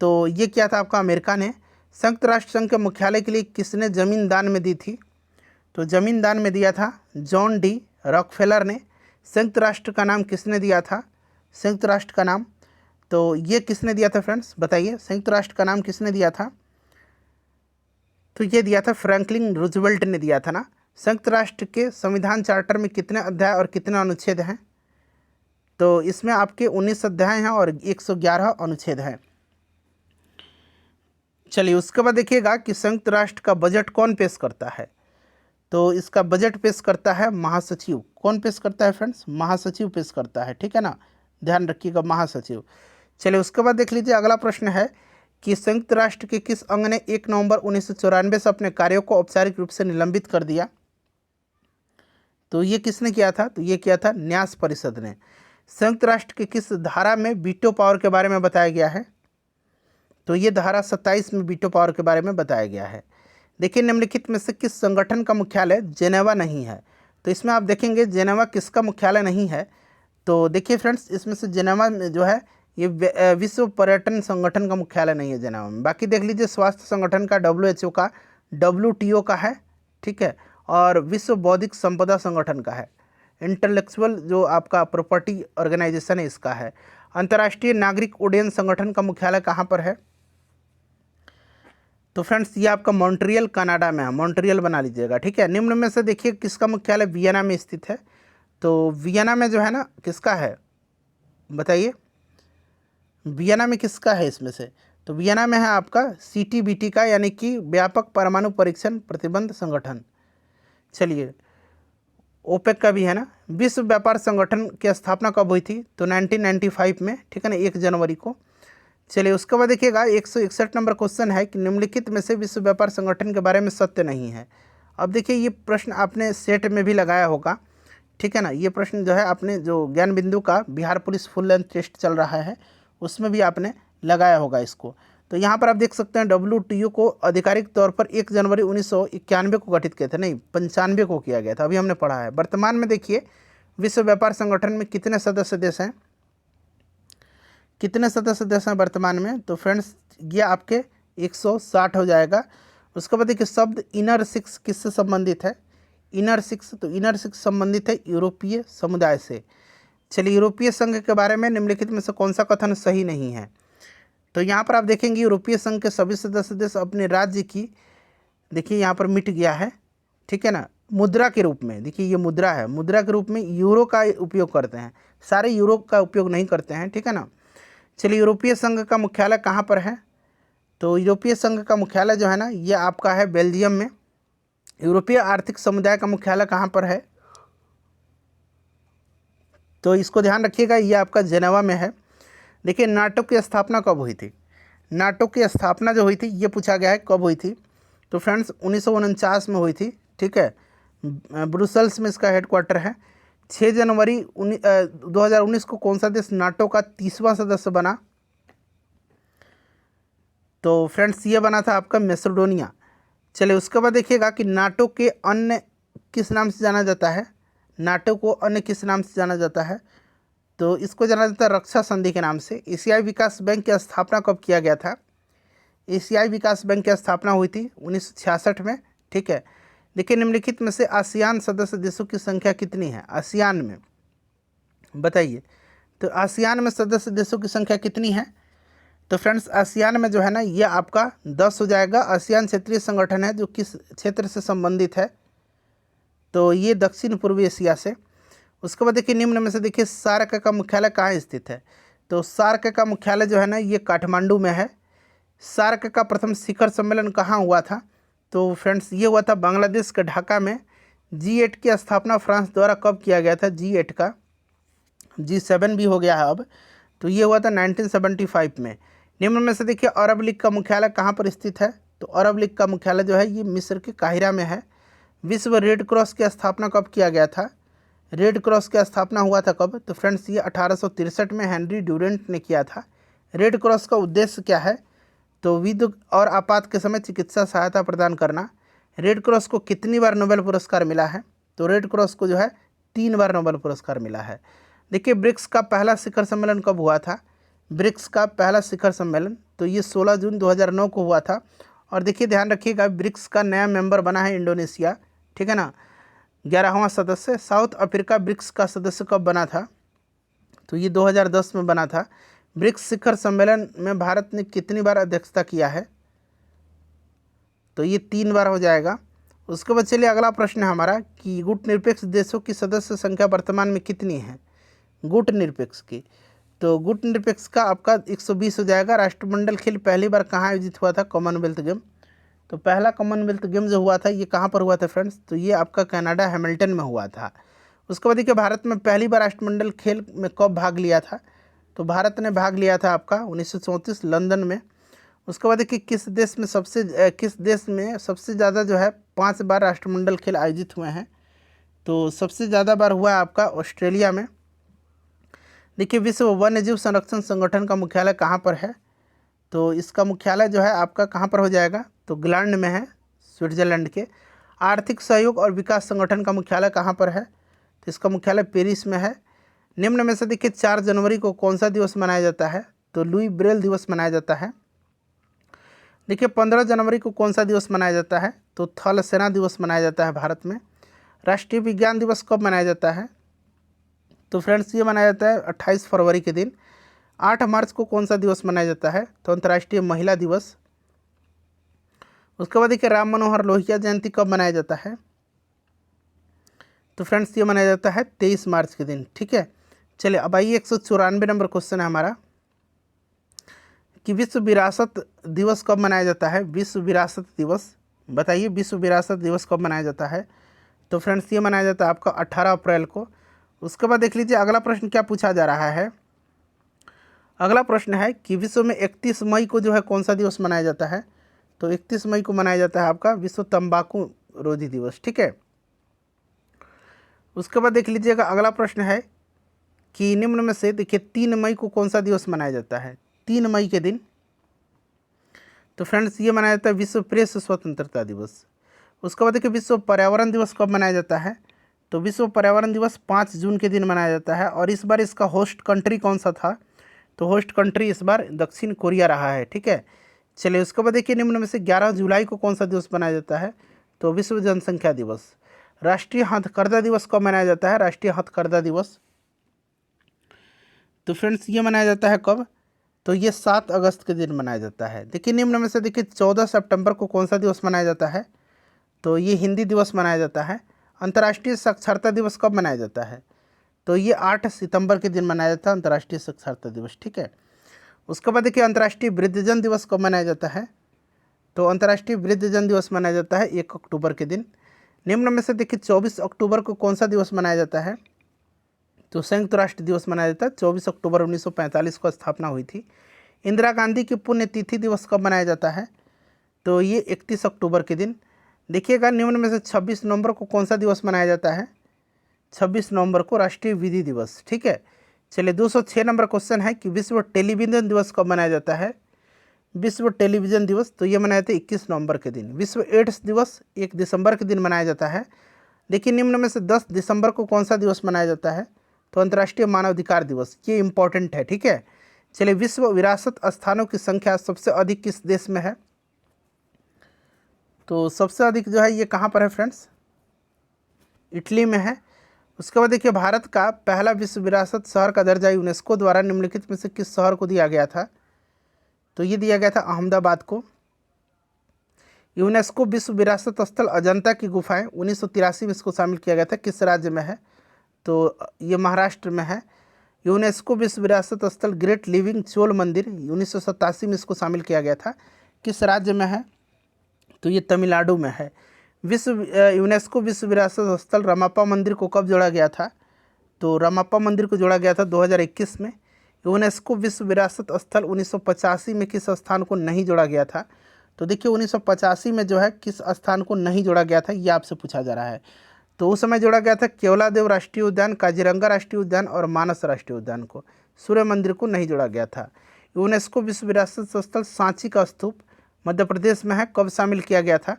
तो ये किया था आपका अमेरिका ने। संयुक्त राष्ट्र संघ के मुख्यालय के लिए किसने ज़मीन दान में दी थी, तो ज़मीन दान में दिया था जॉन डी रॉकफेलर ने। संयुक्त राष्ट्र का नाम किसने दिया था, संयुक्त राष्ट्र का नाम, तो ये किसने दिया था फ्रेंड्स बताइए, संयुक्त राष्ट्र का नाम किसने दिया था, तो ये दिया था फ्रैंकलिन रूजवेल्ट ने दिया था ना। संयुक्त राष्ट्र के संविधान चार्टर में कितने अध्याय और कितने अनुच्छेद हैं, तो इसमें आपके 19 अध्याय हैं और 111 अनुच्छेद हैं। चलिए उसके बाद देखिएगा कि संयुक्त राष्ट्र का बजट कौन पेश करता है, तो इसका बजट पेश करता है महासचिव। कौन पेश करता है फ्रेंड्स, महासचिव पेश करता है। ठीक है ना, ध्यान रखिएगा, महासचिव। चलिए उसके बाद देख लीजिए अगला प्रश्न है कि संयुक्त राष्ट्र के किस अंग ने 1 नवंबर 1994 से अपने कार्यों को औपचारिक रूप से निलंबित कर दिया, तो ये किसने किया था, तो ये किया था न्यास परिषद ने। संयुक्त राष्ट्र के किस धारा में वीटो पावर के बारे में बताया गया है, तो ये धारा 27 में वीटो पावर के बारे में बताया गया है। देखिए निम्नलिखित में से किस संगठन का मुख्यालय जेनेवा नहीं है, तो इसमें आप देखेंगे जेनेवा किसका मुख्यालय नहीं है, तो देखिए फ्रेंड्स इसमें से जेनेवा में जो है ये विश्व पर्यटन संगठन का मुख्यालय नहीं है जेनेवा में। बाकी देख लीजिए स्वास्थ्य संगठन का WHO का, WTO का है। ठीक है, और विश्व बौद्धिक संपदा संगठन का है, इंटेलेक्चुअल जो आपका प्रॉपर्टी ऑर्गेनाइजेशन है इसका है। अंतर्राष्ट्रीय नागरिक उड्डयन संगठन का मुख्यालय कहाँ पर है, तो फ्रेंड्स ये आपका मॉन्ट्रियल कनाडा में है, मॉन्ट्रियल बना लीजिएगा। ठीक है, निम्न में से देखिए किसका मुख्यालय वियना में स्थित है, तो वियना में जो है ना किसका है बताइए, वियना में किसका है इसमें से, तो वियना में है आपका CTBT का, यानी कि व्यापक परमाणु परीक्षण प्रतिबंध संगठन। चलिए ओपेक का भी है ना। विश्व व्यापार संगठन की स्थापना कब हुई थी, तो 1995 में। ठीक है ना, 1 जनवरी को। चलिए उसके बाद देखिएगा 161 नंबर क्वेश्चन है कि निम्नलिखित में से विश्व व्यापार संगठन के बारे में सत्य नहीं है। अब देखिए ये प्रश्न आपने सेट में भी लगाया होगा। ठीक है ना, ये प्रश्न जो है आपने जो ज्ञान बिंदु का Bihar police full length test चल रहा है उसमें भी आपने लगाया होगा इसको। तो यहाँ पर आप देख सकते हैं WTO को आधिकारिक तौर पर 1 जनवरी 1991 को गठित किया था, नहीं 95 को किया गया था, अभी हमने पढ़ा है। वर्तमान में देखिए विश्व व्यापार संगठन में कितने सदस्य देश हैं, कितने सदस्य देश हैं वर्तमान में, तो फ्रेंड्स ये आपके 160 हो जाएगा। उसके बाद देखिए शब्द इनर सिक्स किससे संबंधित है, इनर सिक्स, तो इनर सिक्स संबंधित है यूरोपीय समुदाय से। चलिए यूरोपीय संघ के बारे में निम्नलिखित में से कौन सा कथन सही नहीं है, तो यहाँ पर आप देखेंगे यूरोपीय संघ के सभी सदस्य देश अपने राज्य की, देखिए यहाँ पर मिट गया है, ठीक है ना, मुद्रा के रूप में। देखिए ये मुद्रा है, मुद्रा के रूप में यूरो का उपयोग करते हैं, सारे यूरो का उपयोग नहीं करते हैं, ठीक है ना। चलिए यूरोपीय संघ का मुख्यालय कहाँ पर है? तो यूरोपीय संघ का मुख्यालय जो है ना ये आपका है बेल्जियम में। यूरोपीय आर्थिक समुदाय का मुख्यालय कहाँ पर है? तो इसको ध्यान रखिएगा, ये आपका जेनेवा में है। देखिए नाटो की स्थापना कब हुई थी? नाटो की स्थापना जो हुई थी ये पूछा गया है कब हुई थी। तो फ्रेंड्स 1949 में हुई थी, ठीक है। ब्रुसेल्स में इसका हेडक्वार्टर है। 6 जनवरी 2019 को कौन सा देश नाटो का 30वां सदस्य बना? तो फ्रेंड्स ये बना था आपका मैसेडोनिया। चलिए उसके बाद देखिएगा कि नाटो के अन्य किस नाम से जाना जाता है? नाटो को अन्य किस नाम से जाना जाता है? तो इसको जाना जाता है रक्षा संधि के नाम से। एशियाई विकास बैंक की स्थापना कब किया गया था? एशियाई विकास बैंक की स्थापना हुई थी 1966 में, ठीक है। देखिए निम्नलिखित में से आसियान सदस्य देशों की संख्या कितनी है? आसियान में बताइए, तो आसियान में सदस्य देशों की संख्या कितनी है? तो फ्रेंड्स आसियान में जो है ना ये आपका 10 हो जाएगा। आसियान क्षेत्रीय संगठन है जो किस क्षेत्र से संबंधित है? तो ये दक्षिण पूर्वी एशिया से। उसके बाद देखिए निम्न में से देखिए सार्क का मुख्यालय कहाँ स्थित है? तो सार्क का मुख्यालय जो है ना ये काठमांडू में है। सार्क का प्रथम शिखर सम्मेलन कहाँ हुआ था? तो फ्रेंड्स ये हुआ था बांग्लादेश के ढाका में। G8 की स्थापना फ्रांस द्वारा कब किया गया था? G8 का, G7 भी हो गया है अब, तो ये हुआ था 1975 में। निम्न में से देखिए अरब लीग का मुख्यालय कहाँ पर स्थित है? तो अरब लीग का मुख्यालय जो है ये मिस्र के काहिरा में है। विश्व रेड क्रॉस की स्थापना कब किया गया था? रेड क्रॉस की स्थापना हुआ था कब? तो फ्रेंड्स ये 1863 में हेनरी ड्यूरेंट ने किया था। रेड क्रॉस का उद्देश्य क्या है? तो युद्ध और आपात के समय चिकित्सा सहायता प्रदान करना। रेड क्रॉस को कितनी बार नोबेल पुरस्कार मिला है? तो रेड क्रॉस को जो है 3 बार नोबेल पुरस्कार मिला है। देखिए ब्रिक्स का पहला शिखर सम्मेलन कब हुआ था? ब्रिक्स का पहला शिखर सम्मेलन तो ये 16 जून 2009 को हुआ था। और देखिए ध्यान रखिएगा ब्रिक्स का नया मेंबर बना है इंडोनेशिया, ठीक है ना, 11वां सदस्य। साउथ अफ्रीका ब्रिक्स का सदस्य कब बना था? तो ये 2010 में बना था। ब्रिक्स शिखर सम्मेलन में भारत ने कितनी बार अध्यक्षता किया है? तो ये 3 बार हो जाएगा। उसके बाद चलिए अगला प्रश्न है हमारा कि गुट निरपेक्ष देशों की सदस्य संख्या वर्तमान में कितनी है? गुट निरपेक्ष की, तो गुट निरपेक्ष का आपका 120 हो जाएगा। राष्ट्रमंडल खेल पहली बार कहाँ आयोजित हुआ था? Commonwealth game. तो पहला कॉमनवेल्थ गेम जो हुआ था ये कहाँ पर हुआ था फ्रेंड्स? तो ये आपका कनाडा हैमिल्टन में हुआ था। उसके बाद देखिए भारत में पहली बार राष्ट्रमंडल खेल में कब भाग लिया था? तो भारत ने भाग लिया था आपका 1934 लंदन में। उसके बाद देखिए किस देश में सबसे ज़्यादा जो है 5 बार राष्ट्रमंडल खेल आयोजित हुए हैं? तो सबसे ज़्यादा बार हुआ है आपका ऑस्ट्रेलिया में। देखिए विश्व वन्यजीव संरक्षण संगठन का मुख्यालय कहाँ पर है? तो इसका मुख्यालय जो है आपका कहाँ पर हो जाएगा? तो ग्लैंड में है, स्विट्जरलैंड के। आर्थिक सहयोग और विकास संगठन का मुख्यालय कहाँ पर है? तो इसका मुख्यालय पेरिस में है। निम्न में से देखिए 4 जनवरी को कौन सा दिवस मनाया जाता है? तो लुई ब्रेल दिवस मनाया जाता है। देखिए 15 जनवरी को कौन सा दिवस मनाया जाता है? तो थल सेना दिवस मनाया जाता है भारत में। राष्ट्रीय विज्ञान दिवस कब मनाया जाता है? तो फ्रेंड्स ये मनाया जाता है 28 फरवरी के दिन। 8 मार्च को कौन सा दिवस मनाया जाता है? तो अंतर्राष्ट्रीय महिला दिवस। उसके बाद देखिए राम मनोहर लोहिया जयंती कब मनाया जाता है? तो फ्रेंड्स ये मनाया जाता है 23 मार्च के दिन, ठीक है। चलिए अब आइए 194 नंबर क्वेश्चन है हमारा कि विश्व विरासत दिवस कब मनाया जाता है? विश्व विरासत दिवस बताइए, विश्व विरासत दिवस कब मनाया जाता है? तो फ्रेंड्स ये मनाया जाता है आपका 18 अप्रैल को। उसके बाद देख लीजिए अगला प्रश्न क्या पूछा जा रहा है। अगला प्रश्न है कि विश्व में 31 मई को जो है कौन सा दिवस मनाया जाता है? तो 31 मई को मनाया जाता है आपका विश्व तंबाकू रोधी दिवस, ठीक है। उसके बाद देख लीजिएगा अगला प्रश्न है कि निम्न में से देखिए 3 मई को कौन सा दिवस मनाया जाता है? 3 मई के दिन तो फ्रेंड्स ये मनाया जाता है विश्व प्रेस स्वतंत्रता दिवस। उसके बाद देखिए विश्व पर्यावरण दिवस कब मनाया जाता है? तो विश्व पर्यावरण दिवस 5 जून के दिन मनाया जाता है। और इस बार इसका होस्ट कंट्री कौन सा था? तो होस्ट कंट्री इस बार दक्षिण कोरिया रहा है, ठीक है। चलिए उसके बाद देखिए निम्न में से 11 जुलाई को कौन सा दिवस मनाया जाता है? तो विश्व जनसंख्या दिवस। राष्ट्रीय हथकरघा दिवस कब मनाया जाता है? राष्ट्रीय हथकरघा दिवस तो फ्रेंड्स ये मनाया जाता है कब? तो ये 7 अगस्त के दिन मनाया जाता है। देखिए निम्न में से देखिए 14 सितंबर को कौन सा दिवस मनाया जाता है? तो ये हिंदी दिवस मनाया जाता है। अंतर्राष्ट्रीय साक्षरता दिवस कब मनाया जाता है? तो ये 8 सितंबर के दिन मनाया जाता है अंतर्राष्ट्रीय साक्षरता दिवस, ठीक है। उसके बाद देखिए अंतर्राष्ट्रीय वृद्धजन दिवस कब मनाया जाता है? तो अंतर्राष्ट्रीय वृद्धजन दिवस मनाया जाता है 1 अक्टूबर के दिन। निम्न में से देखिए 24 अक्टूबर को कौन सा दिवस मनाया जाता है? तो संयुक्त राष्ट्र दिवस मनाया जाता है। 24 अक्टूबर 1945 को स्थापना हुई थी। इंदिरा गांधी की पुण्यतिथि दिवस कब मनाया जाता है? तो ये 31 अक्टूबर के दिन। देखिएगा निम्न में से 26 नवंबर को कौन सा दिवस मनाया जाता है? 26 नवंबर को राष्ट्रीय विधि दिवस, ठीक है। चलिए 206 नंबर क्वेश्चन है कि विश्व टेलीविज़न दिवस कब मनाया जाता है? विश्व टेलीविज़न दिवस तो ये मनाया जाता है 21 नवंबर के दिन। विश्व एड्स दिवस 1 दिसंबर के दिन मनाया जाता है। देखिए निम्न में से 10 दिसंबर को कौन सा दिवस मनाया जाता है? तो अंतर्राष्ट्रीय मानवाधिकार दिवस, ये इंपॉर्टेंट है, ठीक है। चलिए विश्व विरासत स्थानों की संख्या सबसे अधिक किस देश में है? तो सबसे अधिक जो है ये कहाँ पर है फ्रेंड्स? इटली में है। उसके बाद देखिए भारत का पहला विश्व विरासत शहर का दर्जा यूनेस्को द्वारा निम्नलिखित में से किस शहर को दिया गया था? तो ये दिया गया था अहमदाबाद को। यूनेस्को विश्व विरासत स्थल अजंता की गुफाएं 1983 में इसको शामिल किया गया था, किस राज्य में है? तो ये महाराष्ट्र में है। यूनेस्को विश्व विरासत स्थल ग्रेट लिविंग चोल मंदिर 1987 में इसको शामिल किया गया था, किस राज्य में है? तो ये तमिलनाडु में है। यूनेस्को विश्व विरासत स्थल रमापा मंदिर को कब जोड़ा गया था? तो रमापा मंदिर को जोड़ा गया था 2021 में। यूनेस्को विश्व विरासत स्थल 1985 में किस स्थान को नहीं जोड़ा गया था? तो देखिए 1985 में जो है किस स्थान को नहीं जोड़ा गया था, ये आपसे पूछा जा रहा है। तो उस समय जोड़ा गया था केवलादेव राष्ट्रीय उद्यान, काजीरंगा राष्ट्रीय उद्यान और मानस राष्ट्रीय उद्यान को। सूर्य मंदिर को नहीं जोड़ा गया था। यूनेस्को विश्व विरासत स्थल सांची का स्तूप मध्य प्रदेश में है, कब शामिल किया गया था?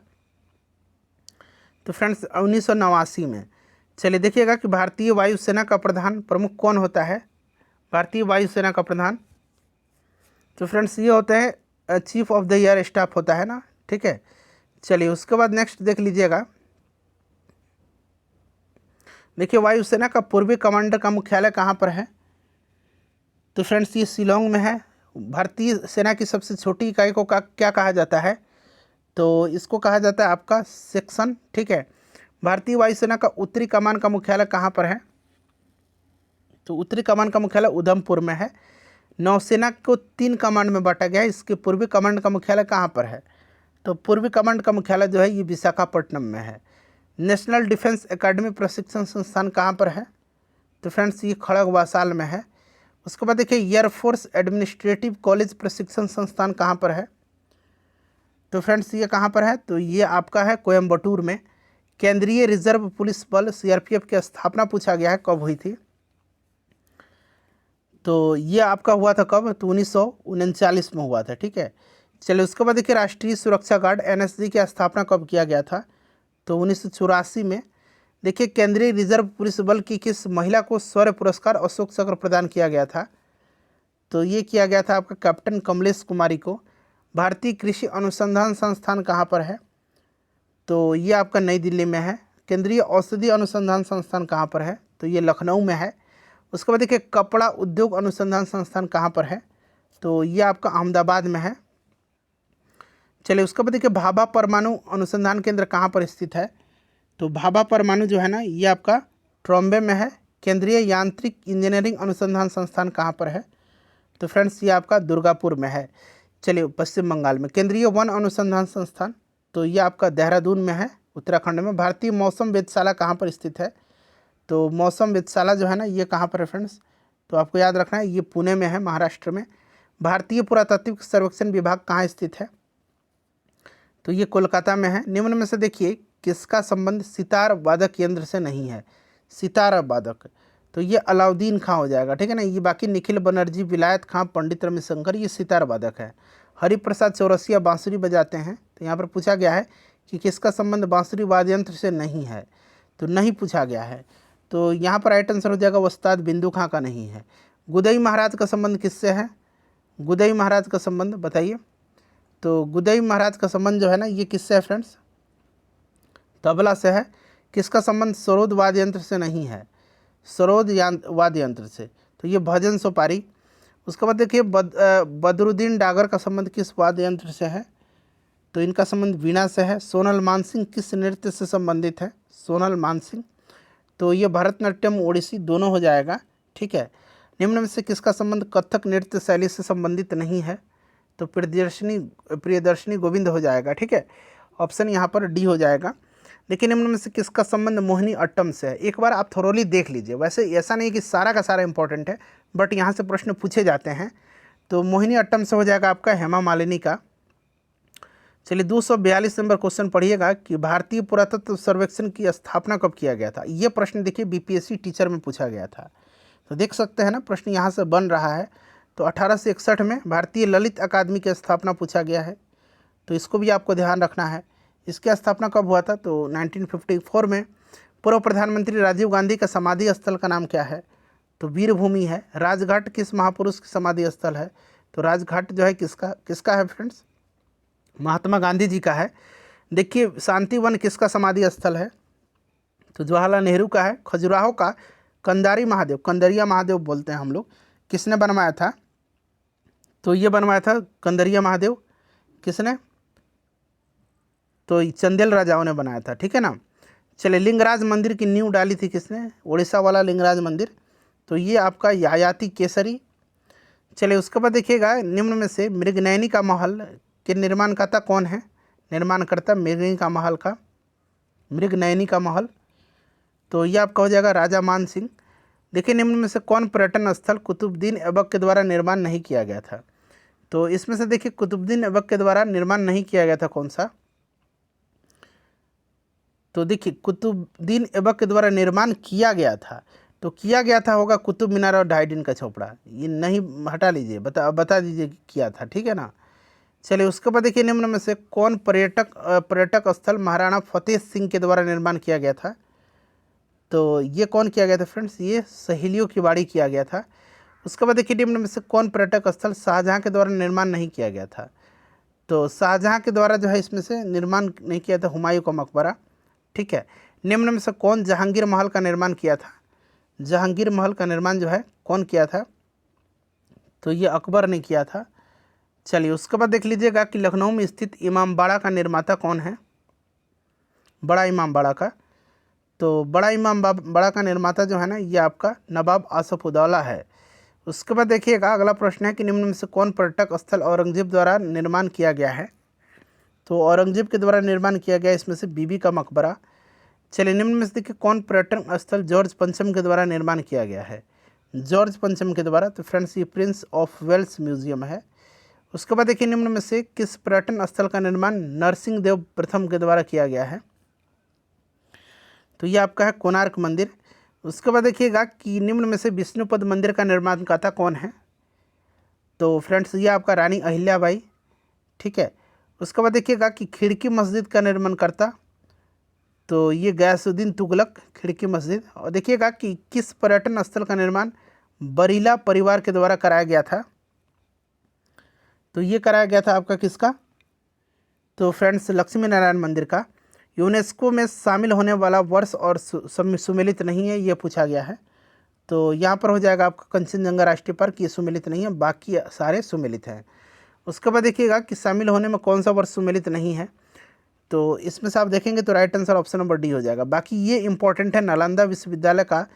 तो फ्रेंड्स 1989 में। चलिए देखिएगा कि भारतीय वायुसेना का प्रधान प्रमुख कौन होता है? भारतीय वायुसेना का प्रधान तो फ्रेंड्स ये होते हैं chief of the air staff होता है ना, ठीक है। चलिए उसके बाद नेक्स्ट देख लीजिएगा। देखिए वायुसेना का पूर्वी कमांडर का मुख्यालय कहाँ पर है? तो फ्रेंड्स ये शिलोंग में है। भारतीय सेना की सबसे छोटी इकाई को क्या कहा जाता है? तो इसको कहा जाता है आपका सेक्शन, ठीक है। भारतीय वायुसेना का उत्तरी कमान का मुख्यालय कहाँ पर है? तो उत्तरी कमान का मुख्यालय उधमपुर में है। नौसेना को 3 कमांड में बांटा गया है। इसके पूर्वी कमांड का मुख्यालय कहाँ पर है? तो पूर्वी कमांड का मुख्यालय जो है ये विशाखापट्टनम में है। नेशनल डिफेंस एकेडमी प्रशिक्षण संस्थान कहाँ पर है? तो फ्रेंड्स ये खड़गवासाल में है। उसके बाद देखिए एयरफोर्स एडमिनिस्ट्रेटिव कॉलेज प्रशिक्षण संस्थान कहाँ पर है? तो फ्रेंड्स ये कहाँ पर है? तो ये आपका है कोयम्बटूर में। केंद्रीय रिजर्व पुलिस बल सीआरपीएफ की स्थापना पूछा गया है, कब हुई थी? तो ये आपका हुआ था कब? तो 1939 में हुआ था, ठीक है। चलिए उसके बाद देखिए राष्ट्रीय सुरक्षा गार्ड एनएसजी की स्थापना कब किया गया था? तो 1984 में। देखिए केंद्रीय रिजर्व पुलिस बल की किस महिला को शौर्य पुरस्कार अशोक चक्र प्रदान किया गया था? तो ये किया गया था आपका कैप्टन कमलेश कुमारी को। भारतीय कृषि अनुसंधान संस्थान कहाँ पर है? तो ये आपका नई दिल्ली में है। केंद्रीय औषधि अनुसंधान संस्थान कहाँ पर है? तो ये लखनऊ में है। उसके बाद देखिए कपड़ा उद्योग अनुसंधान संस्थान कहाँ पर है? तो ये आपका अहमदाबाद में है। चलिए उसके बाद देखिए भाभा परमाणु अनुसंधान केंद्र कहाँ पर स्थित है? तो भाभा परमाणु जो है ना ये आपका ट्रॉम्बे में है। केंद्रीय यांत्रिक इंजीनियरिंग अनुसंधान संस्थान कहाँ पर है? तो फ्रेंड्स ये आपका दुर्गापुर में है। चलिए पश्चिम बंगाल में। केंद्रीय वन अनुसंधान संस्थान तो ये आपका देहरादून में है, उत्तराखंड में। भारतीय मौसम वेधशाला कहाँ पर स्थित है? तो मौसम वेधशाला जो है ना ये कहाँ पर है फ्रेंड्स? तो आपको याद रखना है ये पुणे में है, महाराष्ट्र में। भारतीय पुरातात्विक सर्वेक्षण विभाग कहाँ स्थित है? तो ये कोलकाता में है। निम्न में से देखिए किसका संबंध सितार वादक यंत्र से नहीं है? सितार वादक तो ये अलाउद्दीन खां हो जाएगा, ठीक है ना। ये बाकी निखिल बनर्जी, विलायत खां, पंडित रविशंकर ये सितार वादक है। हरिप्रसाद चौरसिया बांसुरी बजाते हैं। तो यहाँ पर पूछा गया है कि किसका संबंध बांसुरी वाद्य यंत्र से नहीं है? तो नहीं पूछा गया है। तो यहाँ पर राइट आंसर हो जाएगा उस्ताद बिंदु खां का नहीं है। गुदई महाराज का संबंध किससे है? गुदई महाराज का संबंध बताइए। तो गुदई महाराज का संबंध जो है ना ये किससे है फ्रेंड्स? तबला से है। किसका संबंध सरोद वाद्य यंत्र से नहीं है? सरोद वाद्य यंत्र से। तो ये भजन सोपारी। उसके बाद देखिए बदरुद्दीन डागर का संबंध किस वाद्य यंत्र से है? तो इनका संबंध वीणा से है। सोनल मानसिंह किस नृत्य से संबंधित है? सोनल मानसिंह, तो ये भरतनाट्यम ओडिसी दोनों हो जाएगा। ठीक है। निम्न में से किसका संबंध कथक नृत्य शैली से संबंधित नहीं है? तो प्रियदर्शनी गोविंद हो जाएगा। ठीक है, ऑप्शन यहाँ पर डी हो जाएगा। लेकिन निम्न में से किसका संबंध मोहिनी अट्टम से है? एक बार आप थोरोली देख लीजिए, वैसे ऐसा नहीं कि सारा का सारा इंपॉर्टेंट है, बट यहाँ से प्रश्न पूछे जाते हैं। तो मोहिनी अट्टम से हो जाएगा आपका हेमा मालिनी का। चलिए 242 नंबर क्वेश्चन पढ़िएगा कि भारतीय पुरातत्व सर्वेक्षण की स्थापना कब किया गया था? ये प्रश्न देखिए बीपीएससी टीचर में पूछा गया था, तो देख सकते हैं ना प्रश्न यहाँ से बन रहा है। तो 1861 में भारतीय ललित अकादमी की स्थापना पूछा गया है, तो इसको भी आपको ध्यान रखना है। इसकी स्थापना कब हुआ था? तो 1954 में। पूर्व प्रधानमंत्री राजीव गांधी का समाधि स्थल का नाम क्या है? तो वीरभूमि है। राजघाट किस महापुरुष की समाधि स्थल है? तो राजघाट जो है किसका है फ्रेंड्स? महात्मा गांधी जी का है। देखिए शांतिवन किसका समाधि स्थल है? तो जवाहरलाल नेहरू का है। खजुराहो का कंदरिया महादेव बोलते हैं हम लोग, किसने बनवाया था? तो ये बनवाया था कंदरिया महादेव, किसने? तो चंदेल राजाओं ने बनाया था। ठीक है ना। चलिए लिंगराज मंदिर की नींव डाली थी किसने? उड़ीसा वाला लिंगराज मंदिर, तो ये आपका यायाति केसरी। चलिए उसके बाद देखिएगा निम्न में से मृगनयनी का महल के निर्माणकर्ता कौन है? निर्माणकर्ता मृगनयनी का महल, तो ये आपका हो जाएगा राजा मान सिंह। देखिए निम्न में से कौन पर्यटन स्थल कुतुबुद्दीन ऐबक के द्वारा निर्माण नहीं किया गया था? तो इसमें से देखिए कुतुबुद्दीन ऐबक के द्वारा निर्माण नहीं किया गया था कौन सा? तो देखिए कुतुबुद्दीन ऐबक के द्वारा निर्माण किया गया था, तो किया गया था होगा कुतुब मीनार और ढाई दिन का चौपड़ा। ये नहीं, हटा लीजिए, बता दीजिए किया था। ठीक है ना। चलिए उसके बाद देखिए निम्न में से कौन पर्यटक स्थल महाराणा फतेह सिंह के द्वारा निर्माण किया गया था? तो ये कौन किया गया था फ्रेंड्स? ये सहेलियों की बाड़ी किया गया था। उसके बाद देखिए निम्न में से कौन पर्यटक स्थल शाहजहाँ के द्वारा निर्माण नहीं किया गया था? तो शाहजहाँ के द्वारा जो है इसमें से निर्माण नहीं किया था हुमायूं का मकबरा। ठीक है। निम्न में से कौन जहांगीर महल का निर्माण किया था? जहांगीर महल का निर्माण जो है कौन किया था? तो ये अकबर ने किया था। चलिए उसके बाद देख लीजिएगा कि लखनऊ में स्थित इमामबाड़ा का निर्माता कौन है? बड़ा इमामबाड़ा का। तो बड़ा इमामबाड़ा का निर्माता जो है ना, ये आपका नवाब आसफउद्दौला है। उसके बाद देखिएगा अगला प्रश्न है कि निम्न में से कौन पर्यटक स्थल औरंगजेब द्वारा निर्माण किया गया है? तो औरंगजेब के द्वारा निर्माण किया गया इसमें से बीबी का मकबरा। चलिए निम्न में से देखिए कौन पर्यटन स्थल जॉर्ज पंचम के द्वारा निर्माण किया गया है? जॉर्ज पंचम के द्वारा। तो फ्रेंड्स ये प्रिंस ऑफ वेल्स म्यूजियम है। उसके बाद देखिए निम्न में से किस पर्यटन स्थल का निर्माण नरसिंह देव प्रथम के द्वारा किया गया है? तो ये आपका है कोणार्क मंदिर। उसके बाद देखिएगा कि निम्न में से विष्णुपद मंदिर का निर्माणकर्ता कौन है? तो फ्रेंड्स ये आपका रानी अहिल्याबाई। ठीक है। उसके बाद देखिएगा कि खिड़की मस्जिद का निर्माणकर्ता, तो ये गयासुद्दीन तुगलक खिड़की मस्जिद। और देखिएगा कि किस पर्यटन स्थल का निर्माण बरीला परिवार के द्वारा कराया गया था? तो ये कराया गया था आपका किसका? तो फ्रेंड्स लक्ष्मी नारायण मंदिर का। यूनेस्को में शामिल होने वाला वर्ष और सुमेलित नहीं है, ये पूछा गया है। तो यहाँ पर हो जाएगा आपका कंचनजंगा राष्ट्रीय पार्क, ये सुमेलित नहीं है, बाकी सारे सुमेलित हैं। उसके बाद देखिएगा कि शामिल होने में कौन सा वर्ष सुमेलित नहीं है? तो इसमें से आप देखेंगे तो right answer option number D हो जाएगा। बाकी ये इंपॉर्टेंट है, नालंदा विश्वविद्यालय का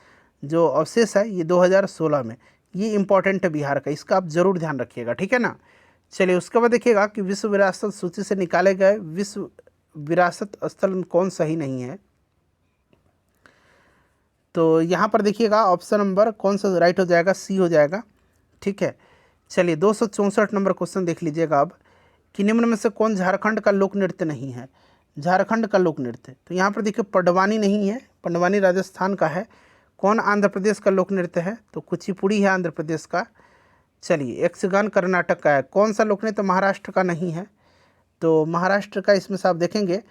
जो अवशेष है ये 2016 में, ये इंपॉर्टेंट है बिहार का, इसका आप जरूर ध्यान रखिएगा। ठीक है ना। चलिए उसके बाद देखिएगा कि विश्व विरासत सूची से निकाले गए विश्व विरासत स्थल कौन सही नहीं है? तो यहाँ पर देखिएगा ऑप्शन नंबर कौन सा राइट हो जाएगा? सी हो जाएगा। ठीक है। चलिए 264 नंबर क्वेश्चन देख लीजिएगा अब कि निम्न में से कौन झारखंड का लोक नृत्य नहीं है? झारखंड का लोक नृत्य, तो यहाँ पर देखिए पडवानी नहीं है, पडवानी राजस्थान का है। कौन आंध्र प्रदेश का लोक नृत्य है? तो कुचिपुड़ी है आंध्र प्रदेश का। चलिए यक्षगान कर्नाटक का है। कौन सा लोक नृत्य महाराष्ट्र का नहीं है? तो महाराष्ट्र का इसमें से आप देखेंगे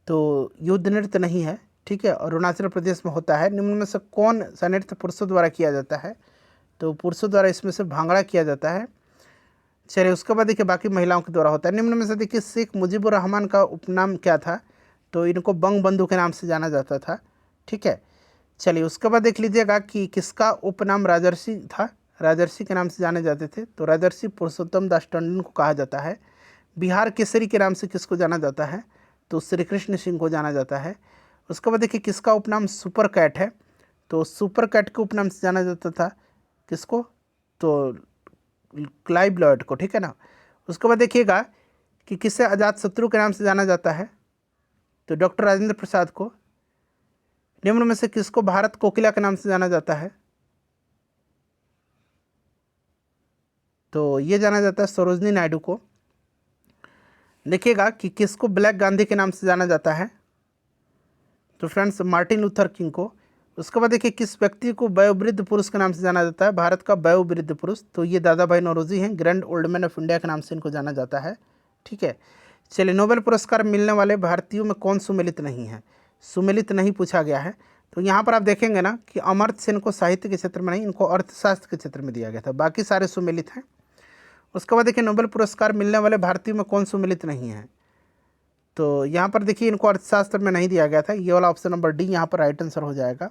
तो युद्ध नृत्य नहीं है। ठीक है। और अरुणाचल प्रदेश में होता है। निम्न में से कौन सा नृत्य पुरुषों द्वारा किया जाता है? तो पुरुषों द्वारा इसमें से भांगड़ा किया जाता है। चलिए उसके बाद देखिए बाकी महिलाओं के द्वारा होता है। निम्न में से देखिए शेख मुजीबुर रहमान का उपनाम क्या था? तो इनको बंग बंधु के नाम से जाना जाता था। ठीक है। चलिए उसके बाद देख लीजिएगा कि किसका उपनाम राजर्षि था? राजर्षि के नाम से जाने जाते थे? तो राजर्षि पुरुषोत्तम दास टंडन को कहा जाता है। बिहार केसरी के नाम से किसको जाना जाता है? तो श्री कृष्ण सिंह को जाना जाता है। उसके बाद देखिए किसका उपनाम सुपर कैट है? तो सुपर कैट के उपनाम से जाना जाता था किसको? तो क्लाइव लॉयड को, ठीक है ना। उसके बाद देखिएगा कि किसे अजात शत्रु के नाम से जाना जाता है? तो डॉक्टर राजेंद्र प्रसाद को। निम्न में से किसको भारत कोकिला के नाम से जाना जाता है? तो ये जाना जाता है सरोजनी नायडू को। देखिएगा कि किसको ब्लैक गांधी के नाम से जाना जाता है? तो फ्रेंड्स मार्टिन लूथर किंग को। उसके बाद देखिए किस व्यक्ति को वयोवृद्ध पुरुष के नाम से जाना जाता है? भारत का वयोवृद्ध पुरुष, तो ये दादा भाई नौरोजी हैं। Grand old man of India के नाम से इनको जाना जाता है, ठीक है। चलिए, नोबेल पुरस्कार मिलने वाले भारतीयों में कौन सुमेलित नहीं है? सुमेलित नहीं पूछा गया है। तो यहाँ पर आप देखेंगे ना कि अमर्त्य सेन को साहित्य के क्षेत्र में नहीं, इनको अर्थशास्त्र के क्षेत्र में दिया गया था, बाकी सारे सुमेलित हैं। उसके बाद देखिए नोबेल पुरस्कार मिलने वाले भारतीयों में कौन सुमेलित नहीं है? तो यहाँ पर देखिए इनको अर्थशास्त्र में नहीं दिया गया था, ये वाला ऑप्शन नंबर डी यहाँ पर राइट आंसर हो जाएगा,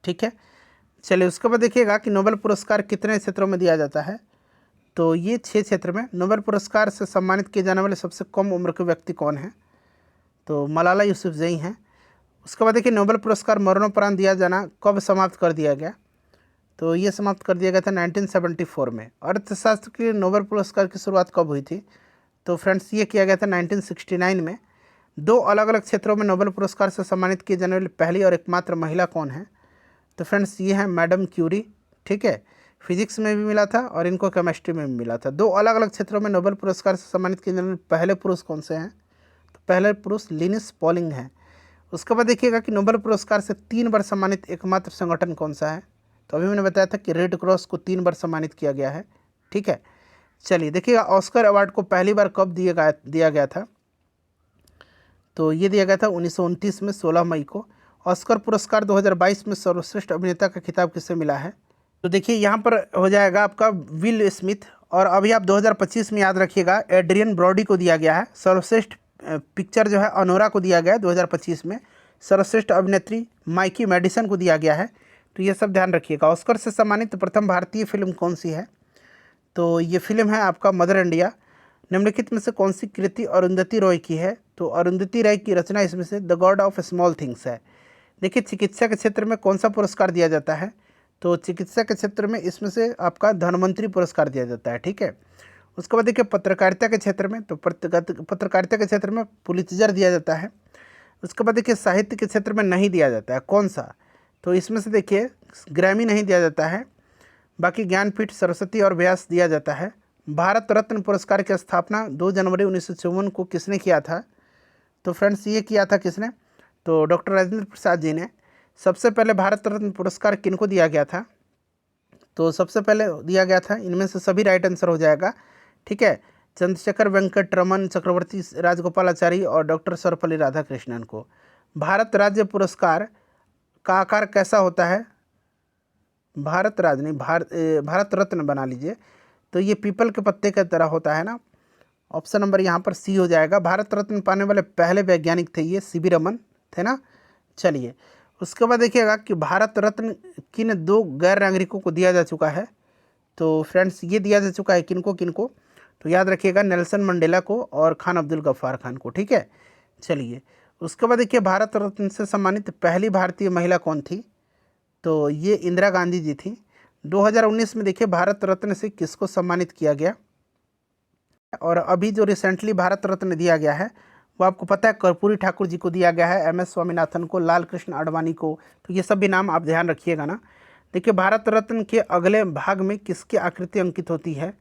ठीक है। चलिए, उसके बाद देखिएगा कि नोबेल पुरस्कार कितने क्षेत्रों में दिया जाता है? तो ये 6 क्षेत्र में। नोबेल पुरस्कार से सम्मानित किए जाने वाले सबसे कम उम्र के व्यक्ति कौन है? तो मलाला यूसुफजई हैं। उसके बाद देखिए नोबेल पुरस्कार मरणोपरांत दिया जाना कब समाप्त कर दिया गया? तो ये समाप्त कर दिया गया था 1974 में। अर्थशास्त्र के नोबेल पुरस्कार की शुरुआत कब हुई थी? तो फ्रेंड्स ये किया गया था 1969 में। 2 अलग अलग क्षेत्रों में नोबेल पुरस्कार से सम्मानित किए जाने वाली पहली और एकमात्र महिला कौन है? तो फ्रेंड्स ये है मैडम क्यूरी, ठीक है। फिजिक्स में भी मिला था और इनको केमिस्ट्री में भी मिला था। 2 अलग अलग क्षेत्रों में नोबेल पुरस्कार से सम्मानित किए जाने वाले पहले पुरुष कौन से हैं? तो पहले पुरुष लिनिस पॉलिंग हैं। उसके बाद देखिएगा कि नोबेल पुरस्कार से 3 बार सम्मानित एकमात्र संगठन कौन सा है? तो अभी मैंने बताया था कि रेड क्रॉस को 3 बार सम्मानित किया गया है, ठीक है। चलिए देखिएगा ऑस्कर अवार्ड को पहली बार कब दिया गया था? तो ये दिया गया था 1929 में 16 मई को। ऑस्कर पुरस्कार 2022 में सर्वश्रेष्ठ अभिनेता का खिताब किससे मिला है? तो देखिए यहाँ पर हो जाएगा आपका विल स्मिथ। और अभी आप 2025 में याद रखिएगा एड्रियन ब्रॉडी को दिया गया है। सर्वश्रेष्ठ पिक्चर जो है अनोरा को दिया गया है 2025 में। सर्वश्रेष्ठ अभिनेत्री माइकी मेडिसन को दिया गया है। तो ये सब ध्यान रखिएगा। ऑस्कर से सम्मानित प्रथम भारतीय फिल्म कौन सी है? तो ये फिल्म है आपका मदर इंडिया। निम्नलिखित में से कौन सी कृति अरुंधति रॉय की है? तो अरुंधति रॉय की रचना इसमें से the God of small things है। देखिए चिकित्सा के क्षेत्र में कौन सा पुरस्कार दिया जाता है? तो चिकित्सा के क्षेत्र में इसमें से आपका धनवंतरी पुरस्कार दिया जाता है, ठीक है। उसके बाद देखिए पत्रकारिता के क्षेत्र में, तो पत्रकारिता के क्षेत्र में पुलित्जर दिया जाता है। उसके बाद देखिए साहित्य के क्षेत्र में नहीं दिया जाता है, कौन सा? तो इसमें से देखिए ग्रैमी नहीं दिया जाता है, बाकी ज्ञानपीठ, सरस्वती और व्यास दिया जाता है। भारत रत्न पुरस्कार की स्थापना 2 जनवरी 1954 को किसने किया था? तो फ्रेंड्स ये किया था किसने? तो डॉक्टर राजेंद्र प्रसाद जी ने। सबसे पहले भारत रत्न पुरस्कार किनको दिया गया था? तो सबसे पहले दिया गया था, इनमें से सभी राइट आंसर हो जाएगा, ठीक है, चंद्रशेखर वेंकट रमन, चक्रवर्ती राजगोपालाचारी और डॉक्टर सर्वपल्ली राधाकृष्णन को। भारत राज्य पुरस्कार का आकार कैसा होता है? भारत राज्य नहीं, भारत रत्न बना लीजिए। तो ये पीपल के पत्ते की तरह होता है ना। ऑप्शन नंबर यहाँ पर सी हो जाएगा। भारत रत्न पाने वाले पहले वैज्ञानिक थे ये सीवी रमन थे ना। चलिए उसके बाद देखिएगा कि भारत रत्न किन 2 गैर नागरिकों को दिया जा चुका है? तो फ्रेंड्स ये दिया जा चुका है किनको किनको? तो याद रखिएगा नेल्सन मंडेला को और खान अब्दुल गफ्फार खान को, ठीक है। चलिए उसके बाद देखिए भारत रत्न से सम्मानित पहली भारतीय महिला कौन थी? तो ये इंदिरा गांधी जी थी। 2019 में देखिए भारत रत्न से किसको सम्मानित किया गया? और अभी जो रिसेंटली भारत रत्न दिया गया है वो आपको पता है कर्पूरी ठाकुर जी को दिया गया है, MS स्वामीनाथन को, लाल कृष्ण आडवाणी को। तो ये सब भी नाम आप ध्यान रखिएगा ना। देखिए भारत रत्न के अगले भाग में किसकी आकृति अंकित होती है?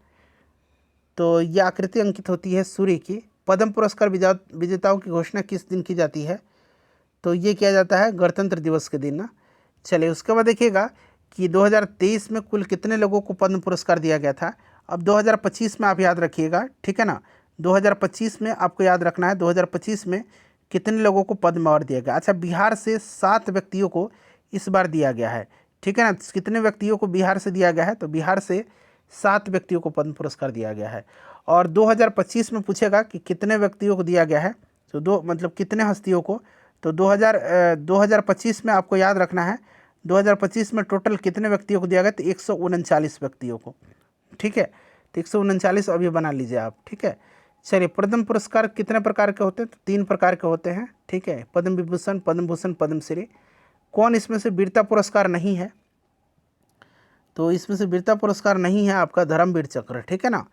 तो ये आकृति अंकित होती है सूर्य की। पद्म पुरस्कार विजेताओं की घोषणा किस दिन की जाती है? तो ये किया जाता है गणतंत्र दिवस के दिन ना। चलिए उसके बाद देखिएगा कि 2023 में कुल कितने लोगों को पद्म पुरस्कार दिया गया था? अब 2025 में आप याद रखिएगा, ठीक है ना। 2025 में आपको याद रखना है 2025 में कितने लोगों को पद्म अवार्ड दिया गया। अच्छा, बिहार से 7 व्यक्तियों को इस बार दिया गया है, ठीक है ना। कितने व्यक्तियों को बिहार से दिया गया है? तो बिहार से 7 व्यक्तियों को पद्म पुरस्कार दिया गया है। और 2025 में पूछेगा कि कितने व्यक्तियों को दिया गया है, तो कितने हस्तियों को? तो 2025 में आपको याद रखना है 2025 में टोटल कितने व्यक्तियों को दिया गया? तो 139 व्यक्तियों को, ठीक है। तो 139 अभी बना लीजिए आप, ठीक है। चलिए, पद्म पुरस्कार कितने प्रकार के होते हैं? तो 3 प्रकार के होते हैं, ठीक है। पद्म विभूषण, पद्म भूषण, पद्मश्री। कौन इसमें से वीरता पुरस्कार नहीं है? तो इसमें से वीरता पुरस्कार नहीं है आपका धर्मवीर चक्र, ठीक है ना।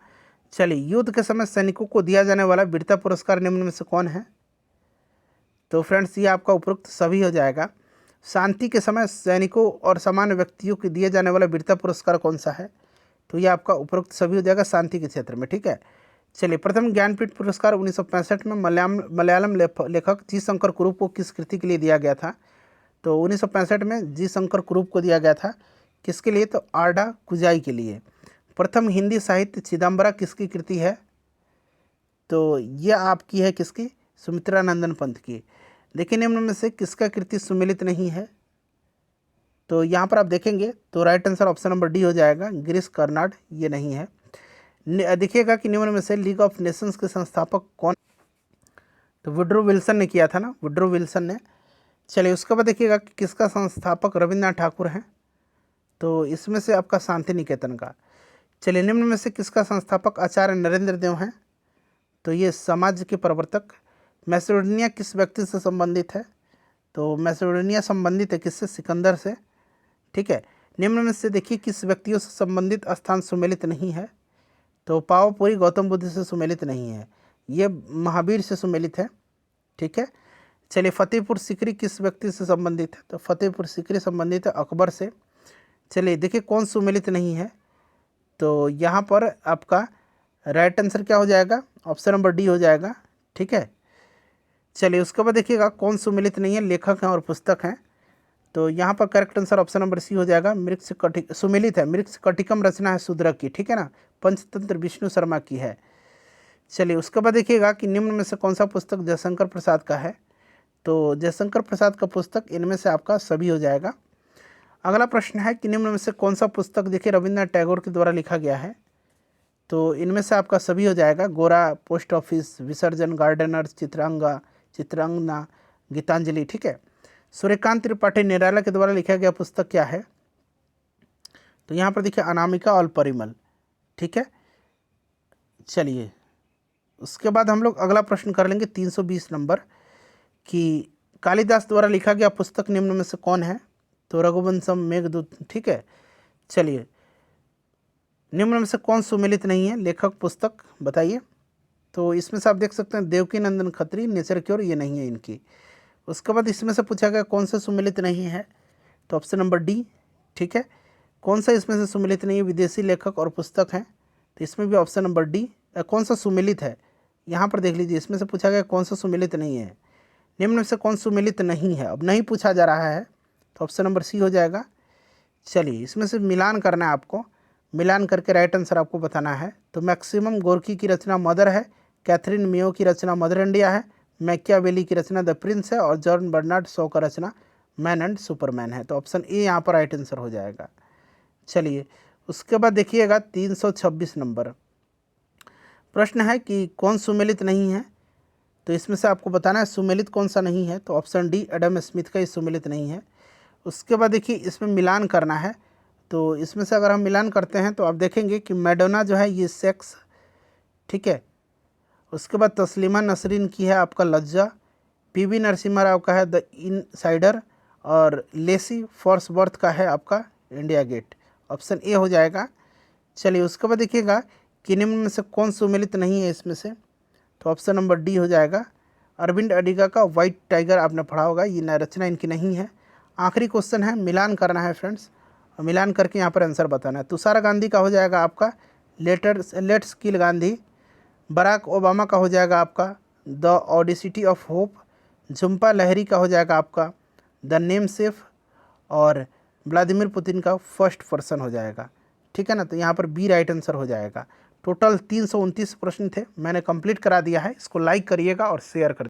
चलिए, युद्ध के समय सैनिकों को दिया जाने वाला वीरता पुरस्कार निम्न में से कौन है? तो फ्रेंड्स, ये आपका उपरोक्त सभी हो जाएगा। शांति के समय सैनिकों और सामान्य व्यक्तियों को दिए जाने वाला वीरता पुरस्कार कौन सा है? तो ये आपका उपरोक्त सभी हो जाएगा शांति के क्षेत्र में, ठीक है। चलिए, प्रथम ज्ञानपीठ पुरस्कार 1965 में मलयालम लेखक जी शंकर कुरूप को किस कृति के लिए दिया गया था? तो 1965 में जी शंकर कुरूप को दिया गया था, किसके लिए? तो आर्डा कुजाई के लिए। प्रथम हिंदी साहित्य चिदम्बरा किसकी कृति है? तो यह आपकी है किसकी? सुमित्रा नंदन पंत की। देखिए, निम्न में से किसका कृति सुमिलित नहीं है? तो यहाँ पर आप देखेंगे तो right answer option number D हो जाएगा, गिरीश कर्नाड, ये नहीं है। देखिएगा कि निम्न में से लीग ऑफ नेशंस के संस्थापक कौन? तो वुड्रो विल्सन ने किया था ना, वुड्रो विल्सन ने। चलिए, उसके बाद देखिएगा कि किसका संस्थापक रविन्द्रनाथ ठाकुर हैं? तो इसमें से आपका शांति निकेतन का। चलिए, निम्न में से किसका संस्थापक आचार्य नरेंद्र देव हैं? तो ये समाज के प्रवर्तक। मैसेडोनिया किस व्यक्ति से संबंधित है? तो मैसेडोनिया संबंधित है किससे? सिकंदर से, ठीक है। निम्न में से देखिए किस व्यक्तियों से संबंधित स्थान सुमेलित नहीं है? तो पावापुरी गौतम बुद्ध से सुमेलित नहीं है, ये महावीर से सुमेलित है, ठीक है। चलिए, फतेहपुर सीकरी किस व्यक्ति से संबंधित है? तो फतेहपुर सीकरी संबंधित है अकबर से। चलिए, देखिए कौन सुमेलित नहीं है? तो यहाँ पर आपका राइट आंसर क्या हो जाएगा? ऑप्शन नंबर डी हो जाएगा, ठीक है। चलिए, उसके बाद देखिएगा कौन सुमेलित नहीं है? लेखक हैं और पुस्तक हैं। तो यहाँ पर correct answer option number C हो जाएगा, मृक्ष कटिक सुमेलित है। मृक्ष कटिकम रचना है शूद्रक की, ठीक है ना, पंचतंत्र विष्णु शर्मा की है। चलिए, उसके बाद देखिएगा कि निम्न में से कौन सा पुस्तक जयशंकर प्रसाद का है? तो जयशंकर प्रसाद का पुस्तक इनमें से आपका सभी हो जाएगा। अगला प्रश्न है कि निम्न में से कौन सा पुस्तक देखिए रविन्द्रनाथ टैगोर के द्वारा लिखा गया है? तो इनमें से आपका सभी हो जाएगा। गोरा, पोस्ट ऑफिस, विसर्जन, गार्डनर्स, चित्रांगना, गीतांजलि, ठीक है। सूर्यकांत त्रिपाठी निराला के द्वारा लिखा गया पुस्तक क्या है? तो यहाँ पर देखिए अनामिका और परिमल, ठीक है। चलिए, उसके बाद हम लोग अगला प्रश्न कर लेंगे 320 नंबर कि कालिदास द्वारा लिखा गया पुस्तक निम्न में से कौन है? तो रघुवंशम, मेघदूत, ठीक है। चलिए, निम्न में से कौन सुमेलित नहीं है? लेखक, पुस्तक बताइए। तो इसमें से आप देख सकते हैं देवकी नंदन खत्री, नेचर क्योर, ये नहीं है इनकी। उसके बाद इसमें से पूछा गया कौन सा सुमेलित नहीं है? तो ऑप्शन नंबर डी, ठीक है। कौन सा इसमें से सुमेलित नहीं है? विदेशी लेखक और पुस्तक हैं, तो इसमें भी ऑप्शन नंबर डी। कौन सा सुमेलित है? यहाँ पर देख लीजिए, इसमें से पूछा गया कौन सा सुमेलित नहीं है। निम्न में से कौन सुमेलित नहीं है? अब नहीं पूछा जा रहा है, तो ऑप्शन नंबर सी हो जाएगा। चलिए, इसमें से मिलान करना है आपको, मिलान करके राइट आंसर आपको बताना है। तो मैक्सिमम गोर्की की रचना मदर है, कैथरीन मियो की रचना मदर इंडिया है, मैकियावेली की रचना द प्रिंस है, और जॉन बर्नार्ड शॉ का रचना मैन एंड सुपरमैन है। तो ऑप्शन ए यहाँ पर राइट आंसर हो जाएगा। चलिए, उसके बाद देखिएगा 326 नंबर प्रश्न है कि कौन सुमेलित नहीं है? तो इसमें से आपको बताना है सुमेलित कौन सा नहीं है। तो ऑप्शन डी, एडम स्मिथ का ही सुमेलित नहीं है। उसके बाद देखिए इसमें मिलान करना है। तो इसमें से अगर हम मिलान करते हैं तो आप देखेंगे कि मैडोना जो है ये सेक्स, ठीक है। उसके बाद तस्लीमा नसरीन की है आपका लज्जा, पीवी नरसिम्हा राव का है द इनसाइडर, और लेसी फॉर्सवर्थ का है आपका इंडिया गेट। ऑप्शन ए हो जाएगा। चलिए, उसके बाद देखिएगा कि निम्न में से कौन सुमेलित नहीं है इसमें से? तो ऑप्शन नंबर डी हो जाएगा। अरविंद अडिगा का वाइट टाइगर आपने पढ़ा होगा, ये रचना इनकी नहीं है। आखिरी क्वेश्चन है, मिलान करना है फ्रेंड्स, और मिलान करके यहाँ पर आंसर बताना है। तुषार गांधी का हो जाएगा आपका let's kill Gandhi, Barack Obama का हो जाएगा आपका the audacity of hope, Jhumpa Lahiri का हो जाएगा आपका द नेम सेफ, और व्लादिमीर पुतिन का फर्स्ट पर्सन हो जाएगा, ठीक है ना। तो यहाँ पर बी राइट आंसर हो जाएगा। टोटल 329 प्रश्न थे, मैंने कंप्लीट करा दिया है। इसको लाइक करिएगा और शेयर कर